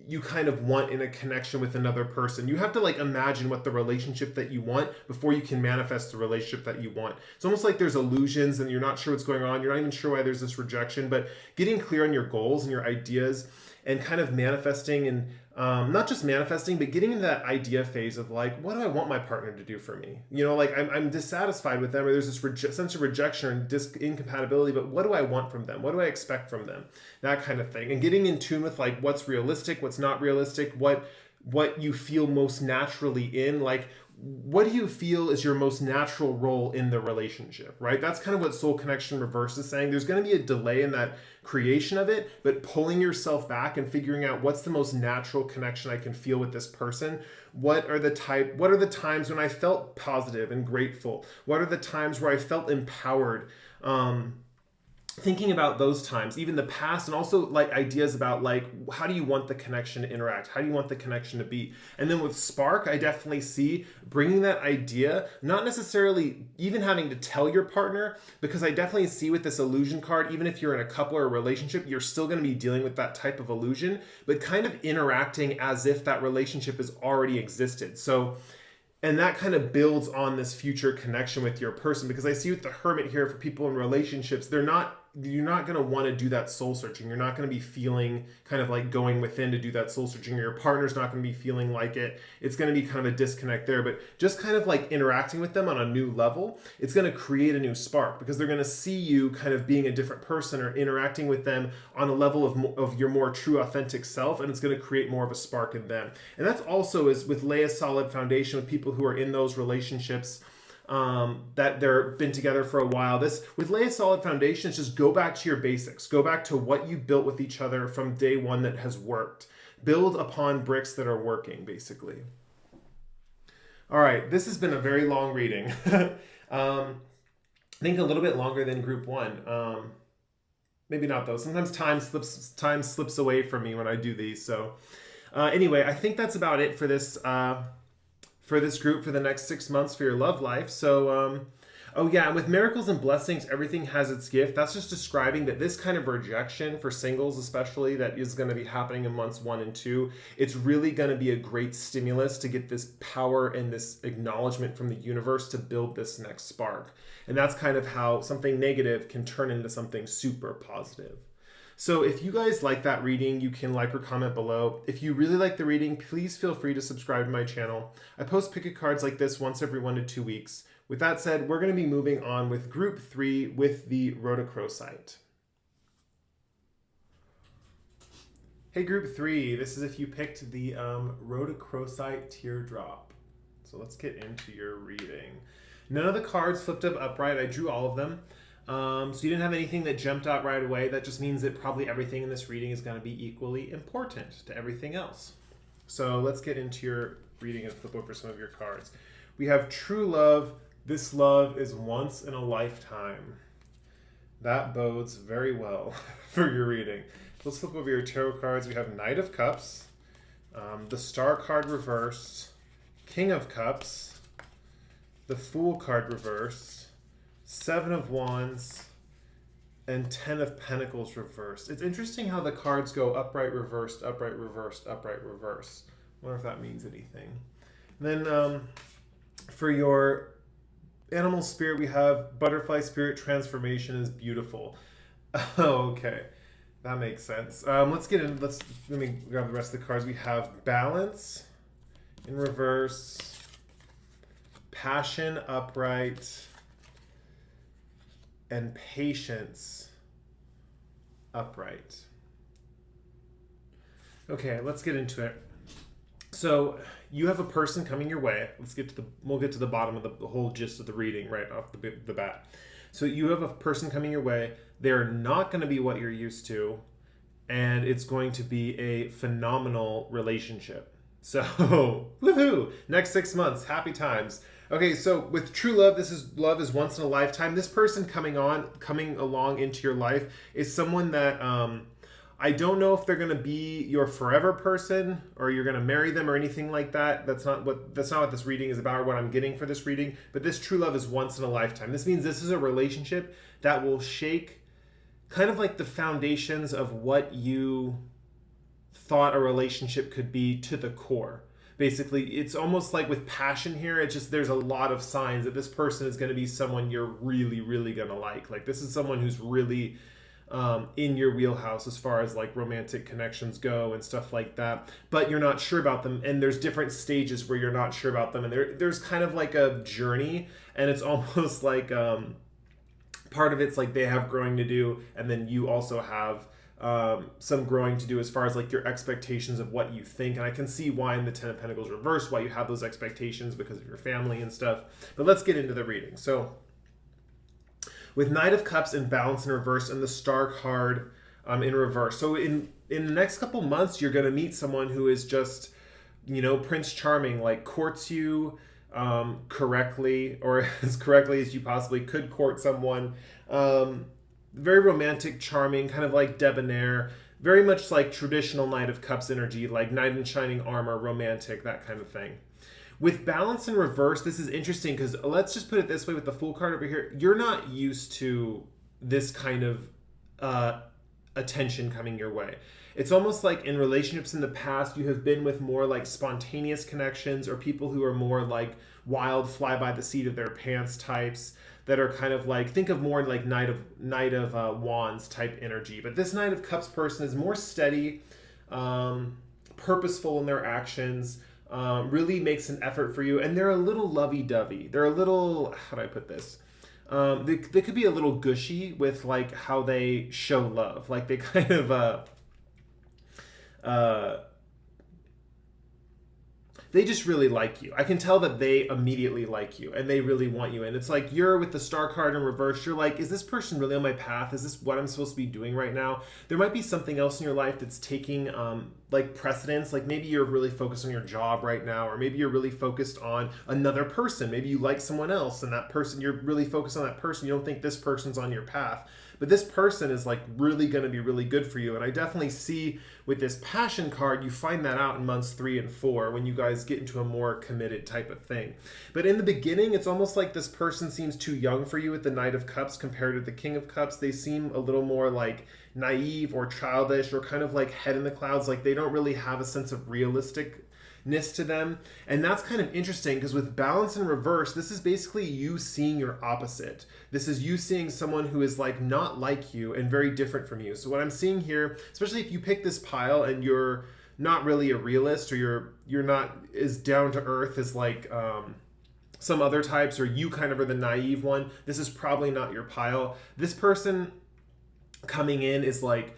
you kind of want in a connection with another person. You have to like imagine what the relationship that you want before you can manifest the relationship that you want. It's almost like there's illusions and you're not sure what's going on. You're not even sure why there's this rejection, but getting clear on your goals and your ideas and kind of manifesting and not just manifesting, but getting into that idea phase of like, what do I want my partner to do for me? You know, like I'm dissatisfied with them, or there's this sense of rejection and incompatibility, but what do I want from them? What do I expect from them? That kind of thing. And getting in tune with like what's realistic, what's not realistic, what you feel most naturally in, like what do you feel is your most natural role in the relationship, right? That's kind of what soul connection reverse is saying. There's going to be a delay in that creation of it, but pulling yourself back and figuring out what's the most natural connection I can feel with this person. What are the times when I felt positive and grateful? What are the times where I felt empowered? Thinking about those times, even the past, and also like ideas about like, how do you want the connection to interact? How do you want the connection to be? And then with Spark, I definitely see bringing that idea, not necessarily even having to tell your partner, because I definitely see with this illusion card, even if you're in a couple or a relationship, you're still going to be dealing with that type of illusion, but kind of interacting as if that relationship has already existed. So, and that kind of builds on this future connection with your person, because I see with the Hermit here, for people in relationships, you're not going to want to do that soul searching. You're not going to be feeling kind of like going within to do that soul searching. Your partner's not going to be feeling like it. It's going to be kind of a disconnect there, but just kind of like interacting with them on a new level, it's going to create a new spark, because they're going to see you kind of being a different person or interacting with them on a level of your more true authentic self, and it's going to create more of a spark in them. And that's also is with lay a solid foundation with people who are in those relationships that they've been together for a while. This with lay a solid foundation is just go back to your basics. Go back to what you built with each other from day one that has worked. Build upon bricks that are working, basically. All right, this has been a very long reading. I think a little bit longer than group one. Maybe not though. Sometimes time slips away from me when I do these. So anyway, I think that's about it for this group for the next 6 months for your love life. So, oh yeah, and with miracles and blessings, everything has its gift. That's just describing that this kind of rejection for singles, especially, that is going to be happening in months 1 and 2. It's really going to be a great stimulus to get this power and this acknowledgement from the universe to build this next spark. And that's kind of how something negative can turn into something super positive. So if you guys like that reading, you can like or comment below. If you really like the reading, please feel free to subscribe to my channel. I post picket cards like this once every 1 to 2 weeks. With that said, we're going to be moving on with group 3 with the Rhodochrosite. Hey group 3, this is if you picked the Rhodochrosite teardrop. So let's get into your reading. None of the cards flipped up upright. I drew all of them. So you didn't have anything that jumped out right away. That just means that probably everything in this reading is going to be equally important to everything else. So let's get into your reading and flip over some of your cards. We have true love. This love is once in a lifetime. That bodes very well for your reading. Let's flip over your tarot cards. We have Knight of Cups, the Star card reversed, King of Cups, the Fool card reversed, 7 of Wands, and 10 of Pentacles reversed. It's interesting how the cards go upright, reversed, upright, reversed, upright, reversed. I wonder if that means anything. And then For your animal spirit, we have butterfly spirit transformation is beautiful. Okay, that makes sense. Let's get in. Let me grab the rest of the cards. We have balance in reverse, passion upright, and patience upright. Okay, let's get into it. So you have a person coming your way. We'll get to the bottom of the whole gist of the reading right off the bat. So you have a person coming your way. They're not going to be what you're used to, and it's going to be a phenomenal relationship. So, woohoo! Next 6 months, happy times. Okay, so with true love, love is once in a lifetime. This person coming along into your life is someone that I don't know if they're going to be your forever person or you're going to marry them or anything like that. That's not what this reading is about or what I'm getting for this reading. But this true love is once in a lifetime. This means this is a relationship that will shake kind of like the foundations of what you thought a relationship could be to the core. Basically, it's almost like with passion here, there's a lot of signs that this person is going to be someone you're really, really going to like. Like this is someone who's really in your wheelhouse as far as like romantic connections go and stuff like that, but you're not sure about them, and there's different stages where you're not sure about them, and there's kind of like a journey, and it's almost like part of it's like they have growing to do, and then you also have some growing to do as far as like your expectations of what you think. And I can see why in the Ten of Pentacles reverse why you have those expectations because of your family and stuff. But let's get into the reading. So with Knight of Cups in balance in reverse and the Star card in reverse. So in the next couple months, you're going to meet someone who is just, Prince Charming, like courts you correctly, or as correctly as you possibly could court someone. Very romantic, charming, kind of like debonair, very much like traditional Knight of Cups energy, like knight in shining armor, romantic, that kind of thing. With balance in reverse, this is interesting because let's just put it this way with the Fool card over here. You're not used to this kind of attention coming your way. It's almost like in relationships in the past, you have been with more like spontaneous connections or people who are more like wild, fly by the seat of their pants types that are kind of like, think of more like Knight of Wands type energy. But this Knight of Cups person is more steady, purposeful in their actions, really makes an effort for you, and they're a little lovey-dovey. They're a little, how do I put this? They could be a little gushy with like how they show love. Like they kind of they just really like you. I can tell that they immediately like you and they really want you. And it's like you're with the Star card in reverse. You're like, is this person really on my path? Is this what I'm supposed to be doing right now? There might be something else in your life that's taking like precedence. Like maybe you're really focused on your job right now, or maybe you're really focused on another person. Maybe you like someone else and that person, you're really focused on that person. You don't think this person's on your path. But this person is like really going to be really good for you. And I definitely see with this passion card, you find that out in months 3 and 4 when you guys get into a more committed type of thing. But in the beginning, it's almost like this person seems too young for you with the Knight of Cups compared to the King of Cups. They seem a little more like naive or childish or kind of like head in the clouds. Like they don't really have a sense of realistic to them. And that's kind of interesting because with balance in reverse, this is basically you seeing your opposite. This is you seeing someone who is like not like you and very different from you. So what I'm seeing here, especially if you pick this pile and you're not really a realist, or you're not as down to earth as like some other types, or you kind of are the naive one, this is probably not your pile. This person coming in is like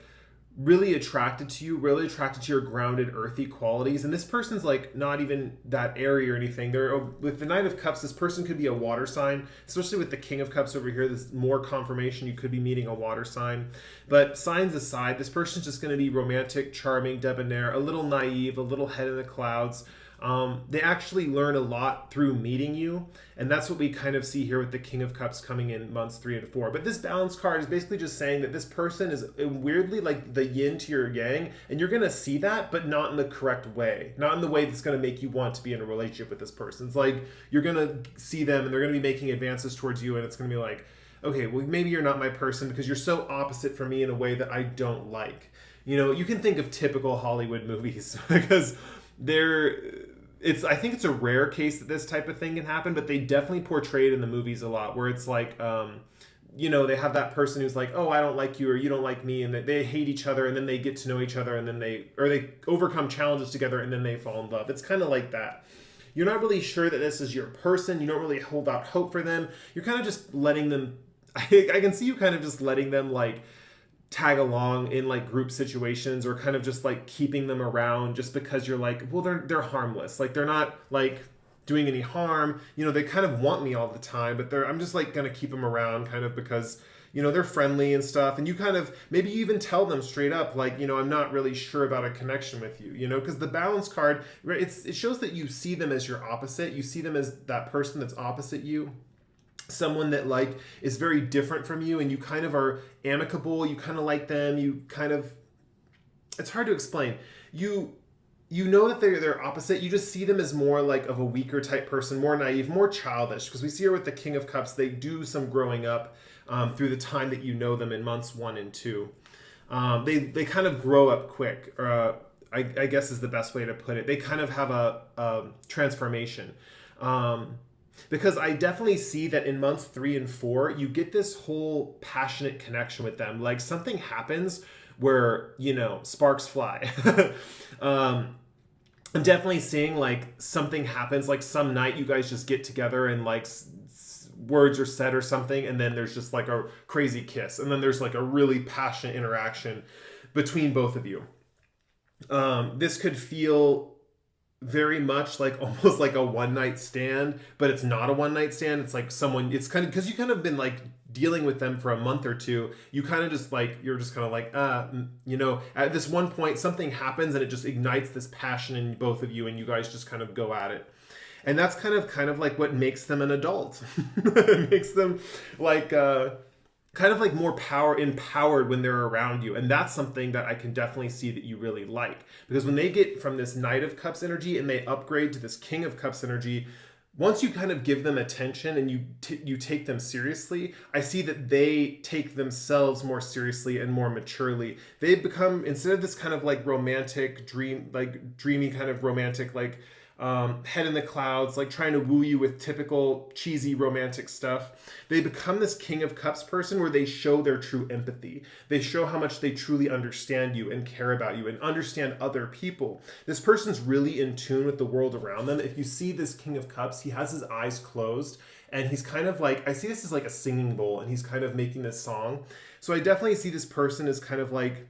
really attracted to you, really attracted to your grounded, earthy qualities. And this person's like not even that airy or anything. With the Knight of Cups, this person could be a water sign, especially with the King of Cups over here. There's more confirmation you could be meeting a water sign. But signs aside, this person's just going to be romantic, charming, debonair, a little naive, a little head in the clouds. They actually learn a lot through meeting you, and that's what we kind of see here with the King of Cups coming in months 3 and 4. But this balance card is basically just saying that this person is weirdly like the yin to your yang, and you're going to see that, but not in the correct way, not in the way that's going to make you want to be in a relationship with this person. It's like you're going to see them and they're going to be making advances towards you, and it's going to be like, okay, well, maybe you're not my person because you're so opposite from me in a way that I don't like. You can think of typical Hollywood movies because I think it's a rare case that this type of thing can happen, but they definitely portray it in the movies a lot, where it's like, they have that person who's like, oh, I don't like you or you don't like me, and they hate each other, and then they get to know each other, and then they overcome challenges together, and then they fall in love. It's kind of like that. You're not really sure that this is your person. You don't really hold out hope for them. You're kind of just letting them. I can see you kind of just letting them like tag along in like group situations, or kind of just like keeping them around just because you're like, well, they're harmless. Like they're not like doing any harm. They kind of want me all the time, but I'm just like gonna keep them around kind of because they're friendly and stuff. And you kind of, maybe you even tell them straight up, like, I'm not really sure about a connection with you, because the balance card, right, it shows that you see them as your opposite. You see them as that person that's opposite you. Someone that like is very different from you, and you kind of are amicable. You kind of like them. You kind of, it's hard to explain. You know that they're opposite. You just see them as more like of a weaker type person, more naive, more childish. Because we see her with the King of Cups. They do some growing up through the time that you know them in months 1 and 2. They kind of grow up quick. I guess is the best way to put it. They kind of have a transformation. Because I definitely see that in months 3 and 4, you get this whole passionate connection with them. Like something happens where, sparks fly. I'm definitely seeing like something happens, like some night you guys just get together and like words are said or something, and then there's just like a crazy kiss, and then there's like a really passionate interaction between both of you. This could feel very much like almost like a one night stand, but it's not a one night stand. It's like it's kind of, because you kind of been like dealing with them for a month or two. You kind of just like, you're just kind of like, at this one point something happens and it just ignites this passion in both of you, and you guys just kind of go at it. And that's kind of like what makes them an adult. It makes them like kind of like more empowered when they're around you. And that's something that I can definitely see that you really like, because when they get from this Knight of Cups energy and they upgrade to this King of Cups energy, once you kind of give them attention and you take them seriously, I see that they take themselves more seriously and more maturely. They become, instead of this kind of like romantic dreamy kind of romantic, like head in the clouds, like trying to woo you with typical cheesy romantic stuff, they become this King of Cups person where they show their true empathy. They show how much they truly understand you and care about you and understand other people. This person's really in tune with the world around them. If you see this King of Cups, he has his eyes closed, and he's kind of like, I see this as like a singing bowl, and he's kind of making this song. So I definitely see this person as kind of like,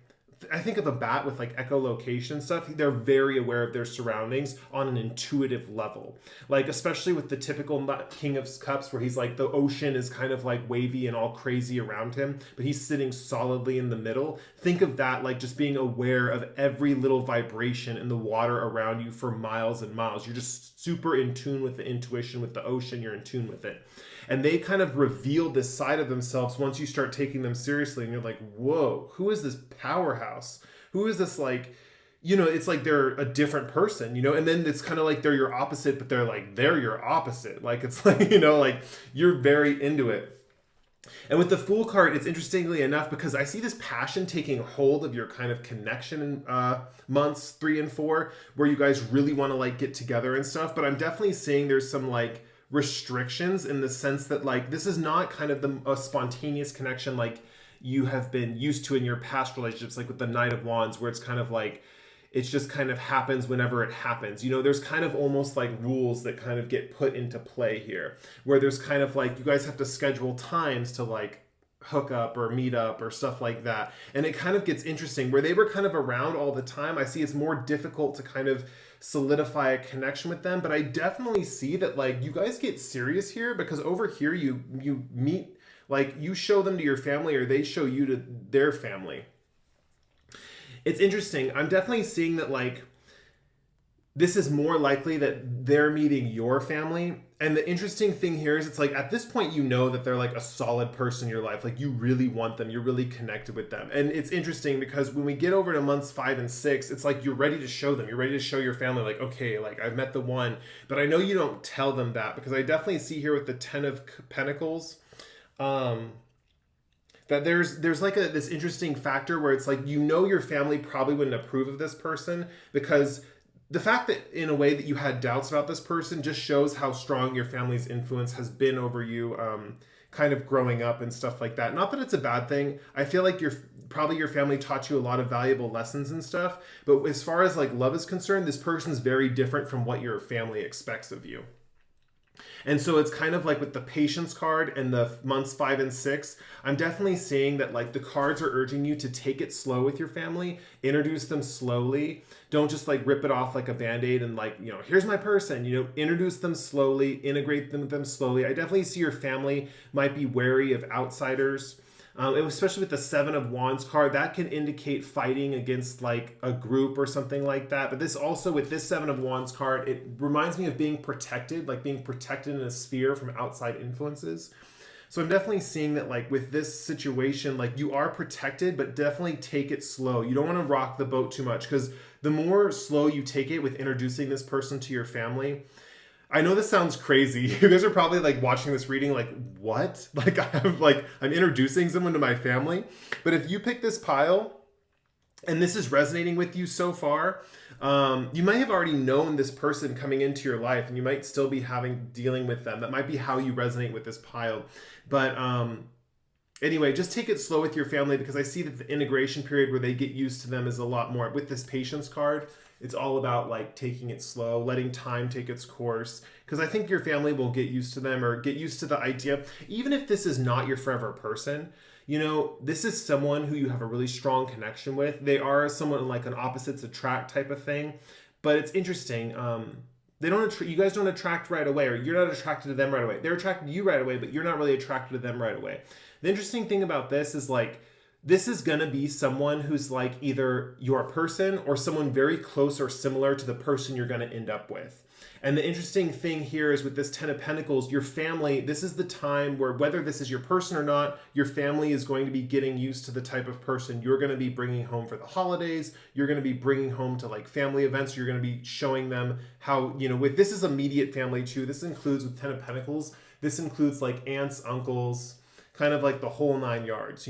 I think of a bat with like echolocation stuff. They're very aware of their surroundings on an intuitive level. Like, especially with the typical King of Cups, where he's like, the ocean is kind of like wavy and all crazy around him, but he's sitting solidly in the middle. Think of that like just being aware of every little vibration in the water around you for miles and miles. You're just super in tune with the intuition, with the ocean. You're in tune with it. And they kind of reveal this side of themselves once you start taking them seriously. And you're like, whoa, who is this powerhouse? Who is this, like, it's like they're a different person, and then it's kind of like they're your opposite, but they're your opposite. Like, it's like, like you're very into it. And with the Fool card, it's interestingly enough, because I see this passion taking hold of your kind of connection in months 3 and 4, where you guys really want to like get together and stuff. But I'm definitely seeing there's some like restrictions in the sense that like this is not kind of a spontaneous connection like you have been used to in your past relationships, like with the Knight of Wands, where it's kind of like it just kind of happens whenever it happens. There's kind of almost like rules that kind of get put into play here, where there's kind of like you guys have to schedule times to like hook up or meet up or stuff like that. And it kind of gets interesting where they were kind of around all the time. I see it's more difficult to kind of solidify a connection with them, but I definitely see that like you guys get serious here, because over here you meet, like you show them to your family or they show you to their family. It's interesting. I'm definitely seeing that like this is more likely that they're meeting your family. And the interesting thing here is it's like at this point that they're like a solid person in your life. Like you really want them. You're really connected with them. And it's interesting because when we get over to months 5 and 6, it's like you're ready to show them. You're ready to show your family like, okay, like I've met the one. But I know you don't tell them that, because I definitely see here with the 10 of Pentacles that there's like this interesting factor where it's like your family probably wouldn't approve of this person, because the fact that in a way that you had doubts about this person just shows how strong your family's influence has been over you, kind of growing up and stuff like that. Not that it's a bad thing. I feel like your family taught you a lot of valuable lessons and stuff. But as far as like love is concerned, this person's very different from what your family expects of you. And so it's kind of like with the patience card and the months 5 and 6, I'm definitely seeing that like the cards are urging you to take it slow with your family, introduce them slowly. Don't just like rip it off like a band-aid and like, here's my person, introduce them slowly, integrate them slowly. I definitely see your family might be wary of outsiders. Especially with the 7 of Wands card, that can indicate fighting against like a group or something like that. But this also, with this 7 of Wands card, it reminds me of being protected, like being protected in a sphere from outside influences. So I'm definitely seeing that like with this situation, like you are protected, but definitely take it slow. You don't want to rock the boat too much, because the more slow you take it with introducing this person to your family, I know this sounds crazy. You guys are probably like watching this reading like, what? I'm introducing someone to my family. But if you pick this pile and this is resonating with you so far, you might have already known this person coming into your life, and you might still be dealing with them. That might be how you resonate with this pile. But anyway, just take it slow with your family, because I see that the integration period where they get used to them is a lot more. With this patience card, it's all about like taking it slow, letting time take its course. Because I think your family will get used to them, or get used to the idea, even if this is not your forever person, this is someone who you have a really strong connection with. They are someone like an opposites attract type of thing. But it's interesting. You guys don't attract right away, or you're not attracted to them right away. They're attracted to you right away, but you're not really attracted to them right away. The interesting thing about this is like, this is going to be someone who's like either your person or someone very close or similar to the person you're going to end up with. And the interesting thing here is with this 10 of Pentacles, your family, this is the time where, whether this is your person or not, your family is going to be getting used to the type of person you're going to be bringing home for the holidays. You're going to be bringing home to like family events. You're going to be showing them how, with this is immediate family too. This includes with 10 of Pentacles. This includes like aunts, uncles, kind of like the whole 9 yards,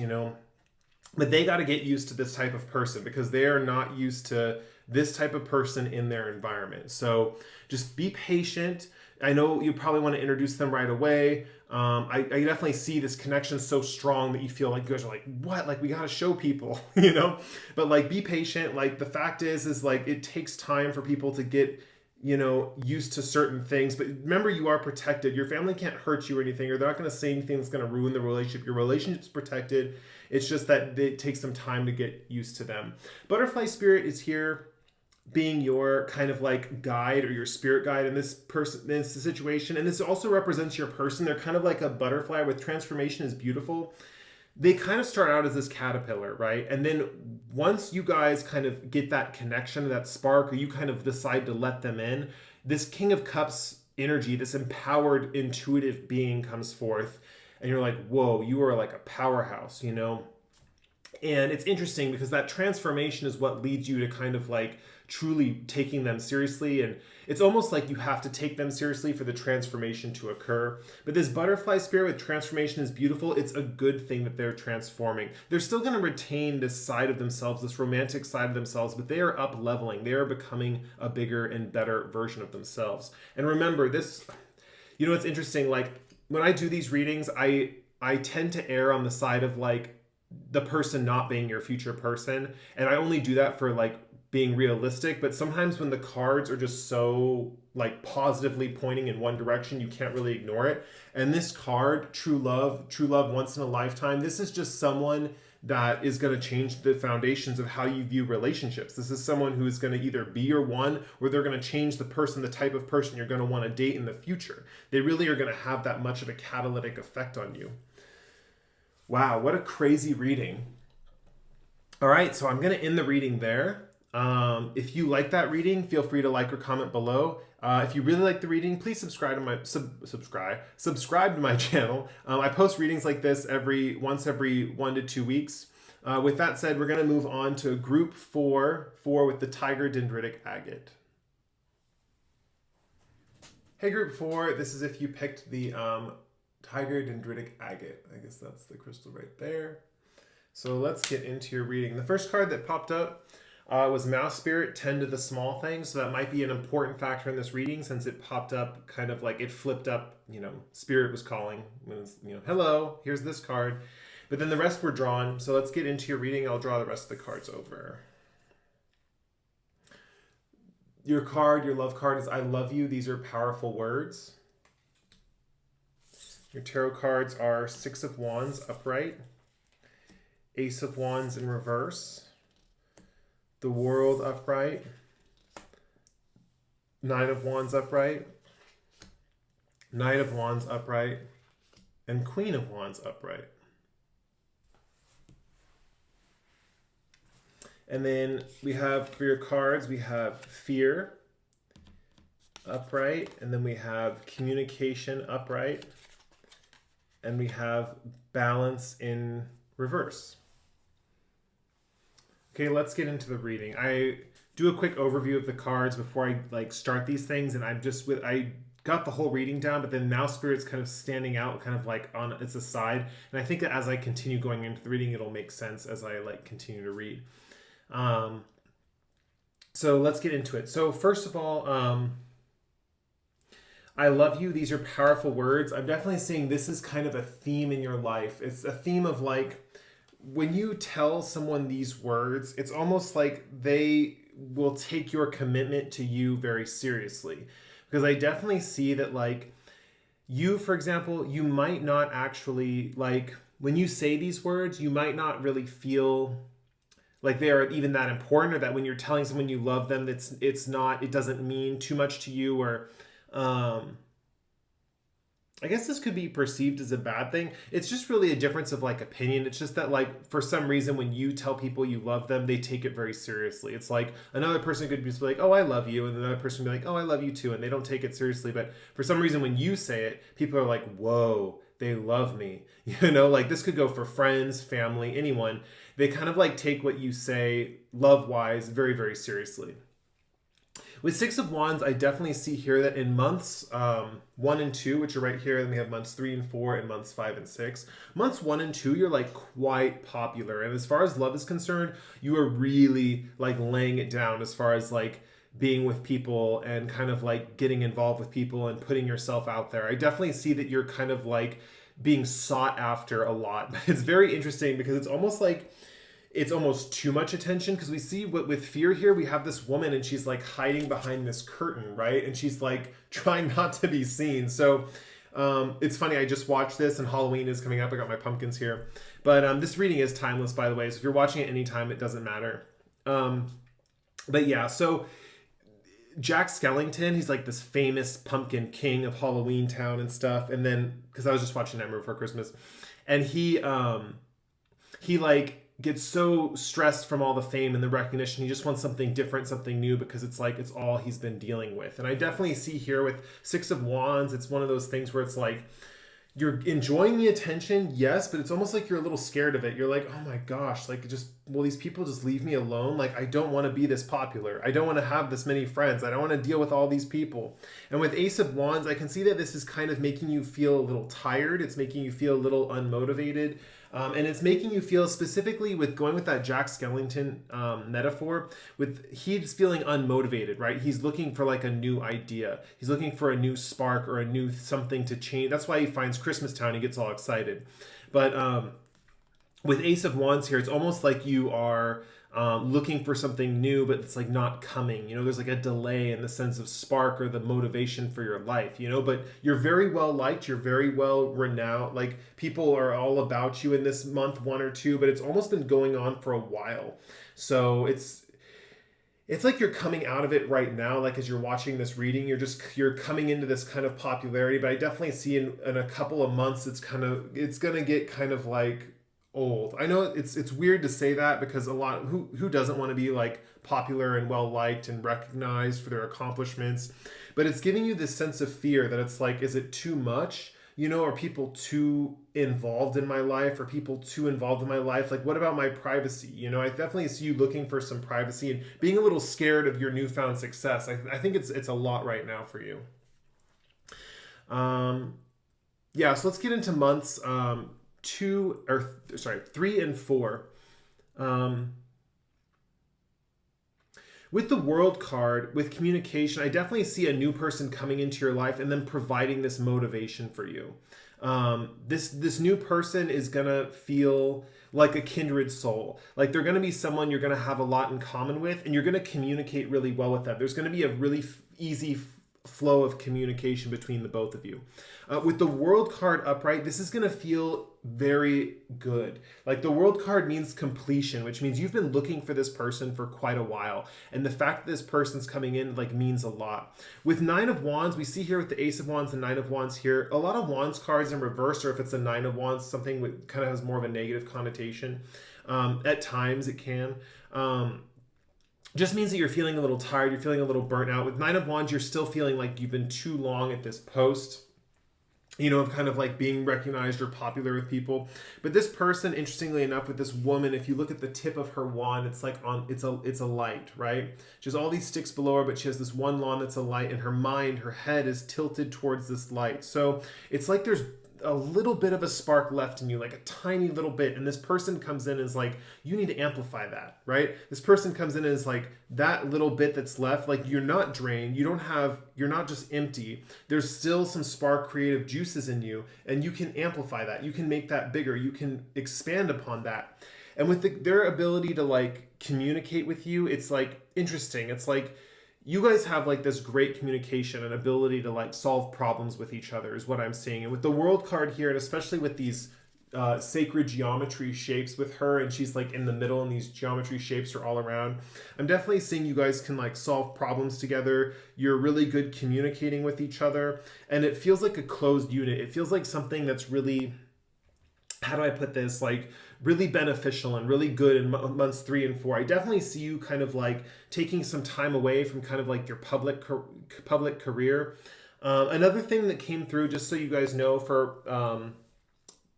But they got to get used to this type of person, because they are not used to this type of person in their environment. So just be patient. I know you probably want to introduce them right away. I definitely see this connection so strong that you feel like you guys are like, what? Like, we got to show people, But like, be patient. Like, the fact is like, it takes time for people to get used to certain things. But remember, you are protected. Your family can't hurt you or anything, or they're not going to say anything that's going to ruin the relationship. Your relationship's protected. It's just that it takes some time to get used to them. Butterfly spirit is here being your kind of like guide, or your spirit guide in this situation. And this also represents your person. They're kind of like a butterfly with transformation is beautiful. They kind of start out as this caterpillar, right? And then once you guys kind of get that connection, that spark, or you kind of decide to let them in, this King of Cups energy, this empowered, intuitive being comes forth. And you're like, whoa, you are like a powerhouse, And it's interesting because that transformation is what leads you to kind of like truly taking them seriously. And it's almost like you have to take them seriously for the transformation to occur. But this butterfly spirit with transformation is beautiful. It's a good thing that they're transforming. They're still going to retain this side of themselves, this romantic side of themselves, but they are up leveling. They are becoming a bigger and better version of themselves. And remember this, it's interesting. Like, when I do these readings, I tend to err on the side of like the person not being your future person. And I only do that for like being realistic. But sometimes when the cards are just so like positively pointing in one direction, you can't really ignore it. And this card, true love once in a lifetime, this is just someone that is going to change the foundations of how you view relationships. This is someone who is going to either be your one, or they're going to change the type of person you're going to want to date in the future. They really are going to have that much of a catalytic effect on you. Wow, what a crazy reading. All right, so I'm going to end the reading there. If you like that reading, feel free to like or comment below. If you really like the reading, please subscribe to my channel. I post readings like this once every 1 to 2 weeks. With that said, we're going to move on to group 4 with the Tiger Dendritic Agate. Hey, group 4, this is if you picked the Tiger Dendritic Agate. I guess that's the crystal right there. So let's get into your reading. The first card that popped up, It was mouse spirit, tend to the small things. So that might be an important factor in this reading since it popped up kind of like it flipped up, spirit was calling. When it's, hello, here's this card. But then the rest were drawn. So let's get into your reading. I'll draw the rest of the cards over. Your card, your love card is I love you. These are powerful words. Your tarot cards are Six of Wands upright, Ace of Wands in reverse, the World upright, Nine of Wands upright, Knight of Wands upright, and Queen of Wands upright. And then we have, for your cards, we have Fear upright, and then we have Communication upright, and we have Balance in reverse. Okay, let's get into the reading. I do a quick overview of the cards before I start these things, and I got the whole reading down, but then Mouse Spirit's kind of standing out, kind of like on its aside. And I think that as I continue going into the reading, it'll make sense as I continue to read. So let's get into it. So first of all, I love you. These are powerful words. I'm definitely seeing this is kind of a theme in your life. It's a theme of when you tell someone these words, it's almost like they will take your commitment to you very seriously. Because I definitely see that you, for example, you might not actually when you say these words, you might not really feel like they are even that important, or that when you're telling someone you love them, it doesn't mean too much to you, or I guess this could be perceived as a bad thing. It's just really a difference of opinion. It's just that for some reason when you tell people you love them, they take it very seriously. It's another person could just be like, oh, I love you, and another person would be like, oh, I love you too, and they don't take it seriously. But for some reason when you say it, people are like, whoa, they love me. This could go for friends, family, anyone. They kind of take what you say love-wise very, very seriously. With Six of Wands, I definitely see here that in months 1 and 2, which are right here, then we have months 3 and 4 and months 5 and 6. Months 1 and 2, you're quite popular. And as far as love is concerned, you are really laying it down as far as being with people and kind of getting involved with people and putting yourself out there. I definitely see that you're kind of being sought after a lot. It's very interesting because it's almost it's almost too much attention, because we see with Fear here, we have this woman and she's hiding behind this curtain, right? And she's trying not to be seen. So it's funny, I just watched this and Halloween is coming up. I got my pumpkins here. But this reading is timeless, by the way. So if you're watching it anytime, it doesn't matter. But yeah, so Jack Skellington, he's this famous pumpkin king of Halloween Town and stuff. And then, because I was just watching Nightmare Before Christmas, and he gets so stressed from all the fame and the recognition. He just wants something different, something new, because it's it's all he's been dealing with. And I definitely see here with Six of Wands, it's one of those things where it's you're enjoying the attention, yes, but it's almost you're a little scared of it. You're oh my gosh, will these people just leave me alone? I don't want to be this popular. I don't want to have this many friends. I don't want to deal with all these people. And with Ace of Wands, I can see that this is kind of making you feel a little tired. It's making you feel a little unmotivated. And it's making you feel, specifically with going with that Jack Skellington metaphor, he's feeling unmotivated, right? He's looking for a new idea. He's looking for a new spark or a new something to change. That's why he finds Christmas Town. He gets all excited. But with Ace of Wands here, it's almost you are looking for something new, but it's not coming. There's a delay in the sense of spark or the motivation for your life, but you're very well liked, you're very well renowned. People are all about you in this month 1 or 2, but it's almost been going on for a while. So it's you're coming out of it right now. As you're watching this reading, you're coming into this kind of popularity, but I definitely see in a couple of months, it's gonna get kind of old. I know it's weird to say that, because a lot who doesn't want to be popular and well liked and recognized for their accomplishments, but it's giving you this sense of fear that it's is it too much? Are people too involved in my life? Are people too involved in my life? What about my privacy? I definitely see you looking for some privacy and being a little scared of your newfound success. I think it's a lot right now for you. Yeah, so let's get into months 3 and 4. With the World card, with communication, I definitely see a new person coming into your life and then providing this motivation for you. This new person is gonna feel like a kindred soul. Like they're gonna be someone you're gonna have a lot in common with, and you're gonna communicate really well with them. There's gonna be a really easy flow of communication between the both of you. With the World card upright, this is going to feel very good. Like the World card means completion, which means you've been looking for this person for quite a while. And the fact that this person's coming in like means a lot. With Nine of Wands, we see here with the Ace of Wands and Nine of Wands here, a lot of Wands cards in reverse, or if it's a Nine of Wands, something that kind of has more of a negative connotation. At times it can. Just means that you're feeling a little tired, you're feeling a little burnt out. With Nine of Wands, you're still feeling like you've been too long at this post, you know, of kind of like being recognized or popular with people. But this person, interestingly enough, with this woman, if you look at the tip of her wand, it's like it's a light, right? She has all these sticks below her, but she has this one wand that's a light, and her mind, her head is tilted towards this light. So it's like there's a little bit of a spark left in you, like a tiny little bit, and this person comes in and is like, you need to amplify that, right? This person comes in and is like, that little bit that's left, like you're not drained, you're not just empty, there's still some spark creative juices in you, and you can amplify that, you can make that bigger, you can expand upon that. And with their ability to like communicate with you, it's like interesting. It's like you guys have like this great communication and ability to like solve problems with each other is what I'm seeing. And with the World card here, and especially with these sacred geometry shapes with her, and she's like in the middle and these geometry shapes are all around, I'm definitely seeing you guys can like solve problems together. You're really good communicating with each other, and it feels like a closed unit. It feels like something that's really, how do I put this, like really beneficial and really good in months 3 and 4. I definitely see you kind of like taking some time away from kind of like your public career. Another thing that came through, just so you guys know, for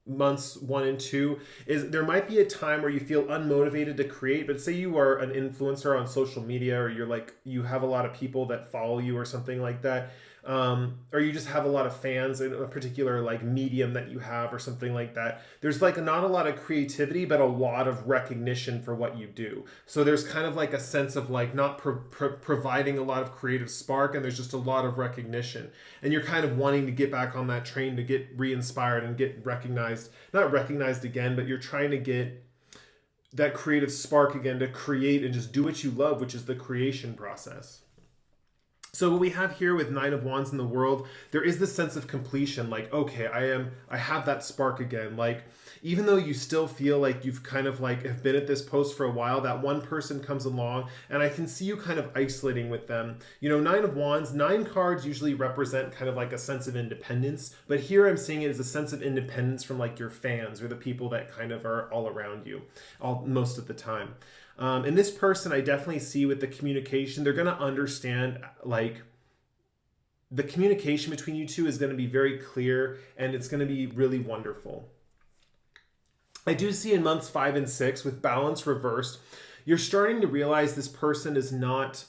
months 1 and 2, is there might be a time where you feel unmotivated to create. But say you are an influencer on social media, or you're like, you have a lot of people that follow you or something like that, or you just have a lot of fans in a particular like medium that you have or something like that. There's like not a lot of creativity, but a lot of recognition for what you do. So there's kind of like a sense of like not providing a lot of creative spark, and there's just a lot of recognition, and you're kind of wanting to get back on that train to get re-inspired and get recognized, not recognized again, but you're trying to get that creative spark again to create and just do what you love, which is the creation process. So what we have here with Nine of Wands in the World, there is this sense of completion, like, okay, I have that spark again. Like, even though you still feel like you've kind of like have been at this post for a while, that one person comes along, and I can see you kind of isolating with them. You know, Nine of Wands, 9 cards usually represent kind of like a sense of independence, but here I'm seeing it as a sense of independence from like your fans or the people that kind of are all around you most of the time. And this person, I definitely see with the communication, they're going to understand, like, the communication between you two is going to be very clear, and it's going to be really wonderful. I do see in months 5 and 6, with balance reversed, you're starting to realize this person is not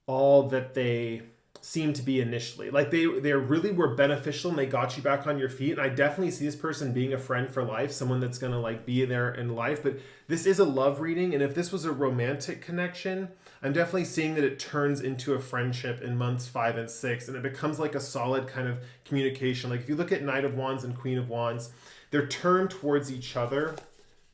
all that they seem to be initially. Like they really were beneficial and they got you back on your feet. And I definitely see this person being a friend for life, someone that's going to like be there in life. But this is a love reading. And if this was a romantic connection, I'm definitely seeing that it turns into a friendship in months 5 and 6. And it becomes like a solid kind of communication. Like if you look at Knight of Wands and Queen of Wands, they're turned towards each other.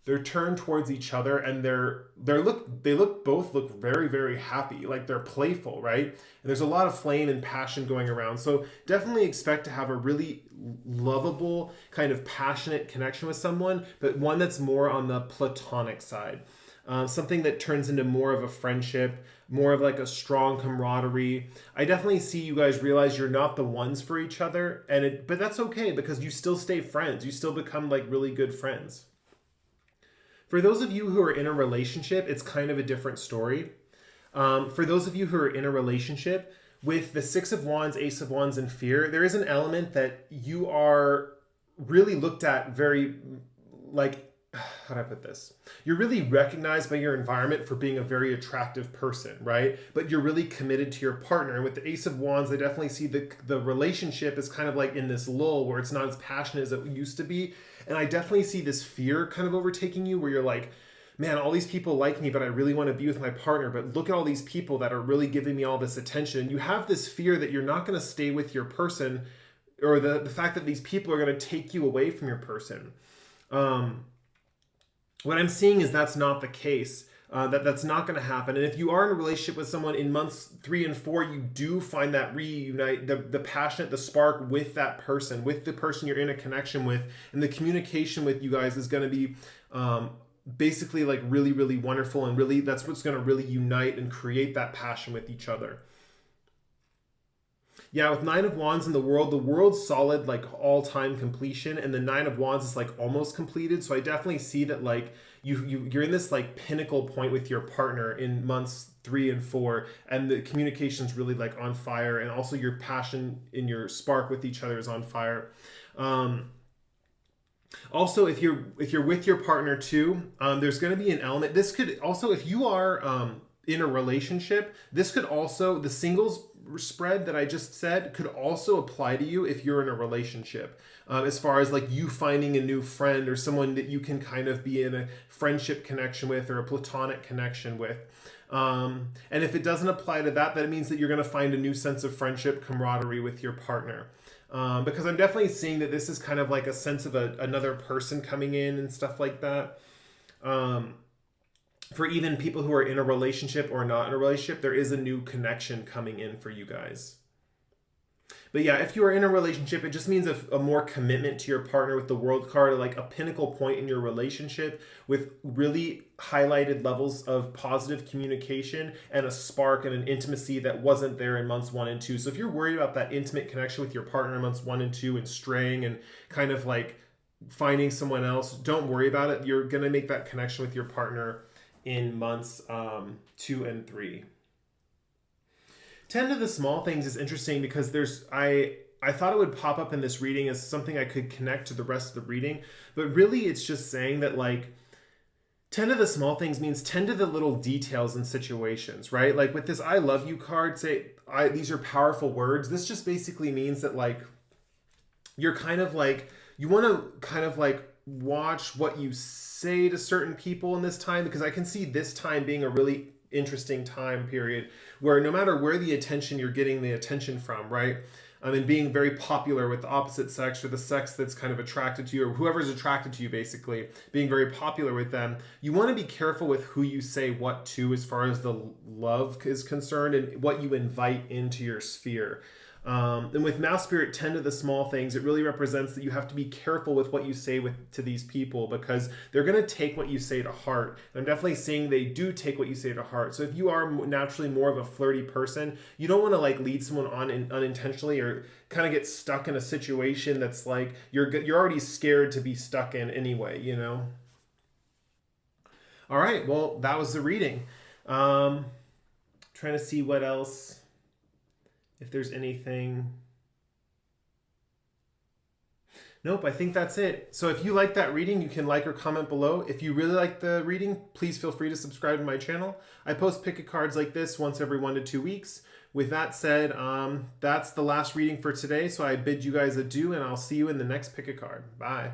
They're turned towards each other, and they both look very, very happy. Like they're playful, right? And there's a lot of flame and passion going around. So definitely expect to have a really lovable, kind of passionate connection with someone, but one that's more on the platonic side. Something that turns into more of a friendship, more of like a strong camaraderie. I definitely see you guys realize you're not the ones for each other, but that's okay because you still stay friends. You still become like really good friends. For those of you who are in a relationship, it's kind of a different story. For those of you who are in a relationship, with the 6 of Wands, Ace of Wands, and Fear, there is an element that you are really looked at very, like, how do I put this? You're really recognized by your environment for being a very attractive person, right? But you're really committed to your partner. And with the Ace of Wands, I definitely see the relationship is kind of like in this lull where it's not as passionate as it used to be. And I definitely see this fear kind of overtaking you where you're like, man, all these people like me, but I really want to be with my partner. But look at all these people that are really giving me all this attention. You have this fear that you're not going to stay with your person, or the fact that these people are going to take you away from your person. What I'm seeing is that's not the case. That's not going to happen. And if you are in a relationship with someone in months 3 and 4, you do find that reunite, the passionate, the spark with that person, with the person you're in a connection with, and the communication with you guys is going to be basically like really, really wonderful, and really that's what's going to really unite and create that passion with each other. Yeah, with 9 of Wands in the world's solid, like all-time completion, and the 9 of Wands is like almost completed. So I definitely see that like you're in this like pinnacle point with your partner in months 3 and 4, and the communication's really like on fire, and also your passion in your spark with each other is on fire. Also, if you're with your partner too, there's going to be an element. This could also, if you are in a relationship, this could also, the singles spread that I just said could also apply to you if you're in a relationship, as far as like you finding a new friend or someone that you can kind of be in a friendship connection with or a platonic connection with. And if it doesn't apply to that, that means that you're going to find a new sense of friendship, camaraderie with your partner. Because I'm definitely seeing that this is kind of like a sense of another person coming in and stuff like that. For even people who are in a relationship or not in a relationship, there is a new connection coming in for you guys. But yeah, if you are in a relationship, it just means a more commitment to your partner with the World card, like a pinnacle point in your relationship with really highlighted levels of positive communication and a spark and an intimacy that wasn't there in months 1 and 2. So if you're worried about that intimate connection with your partner in months 1 and 2 and straying and kind of like finding someone else, don't worry about it. You're going to make that connection with your partner in months 2 and 3. 10 of the small things is interesting because I thought it would pop up in this reading as something I could connect to the rest of the reading, but really it's just saying that like 10 of the small things means 10 to the little details and situations, right? Like with this I love you card, these are powerful words. This just basically means that like you're kind of like, you want to kind of like watch what you say to certain people in this time, because I can see this time being a really interesting time period where no matter where the attention you're getting the attention from, right? And being very popular with the opposite sex or the sex that's kind of attracted to you, or whoever's attracted to you, basically being very popular with them. You want to be careful with who you say what to as far as the love is concerned and what you invite into your sphere. And with Mouse Spirit 10 to the small things, it really represents that you have to be careful with what you say to these people, because they're going to take what you say to heart. And I'm definitely seeing they do take what you say to heart. So if you are naturally more of a flirty person, you don't want to like lead someone on unintentionally or kind of get stuck in a situation that's like you're already scared to be stuck in anyway, you know? All right, well, that was the reading. Trying to see what else. If there's anything. Nope, I think that's it. So if you like that reading, you can like or comment below. If you really like the reading, please feel free to subscribe to my channel. I post pick cards like this once every 1 to 2 weeks. With that said, that's the last reading for today. So I bid you guys adieu, and I'll see you in the next pick a card. Bye.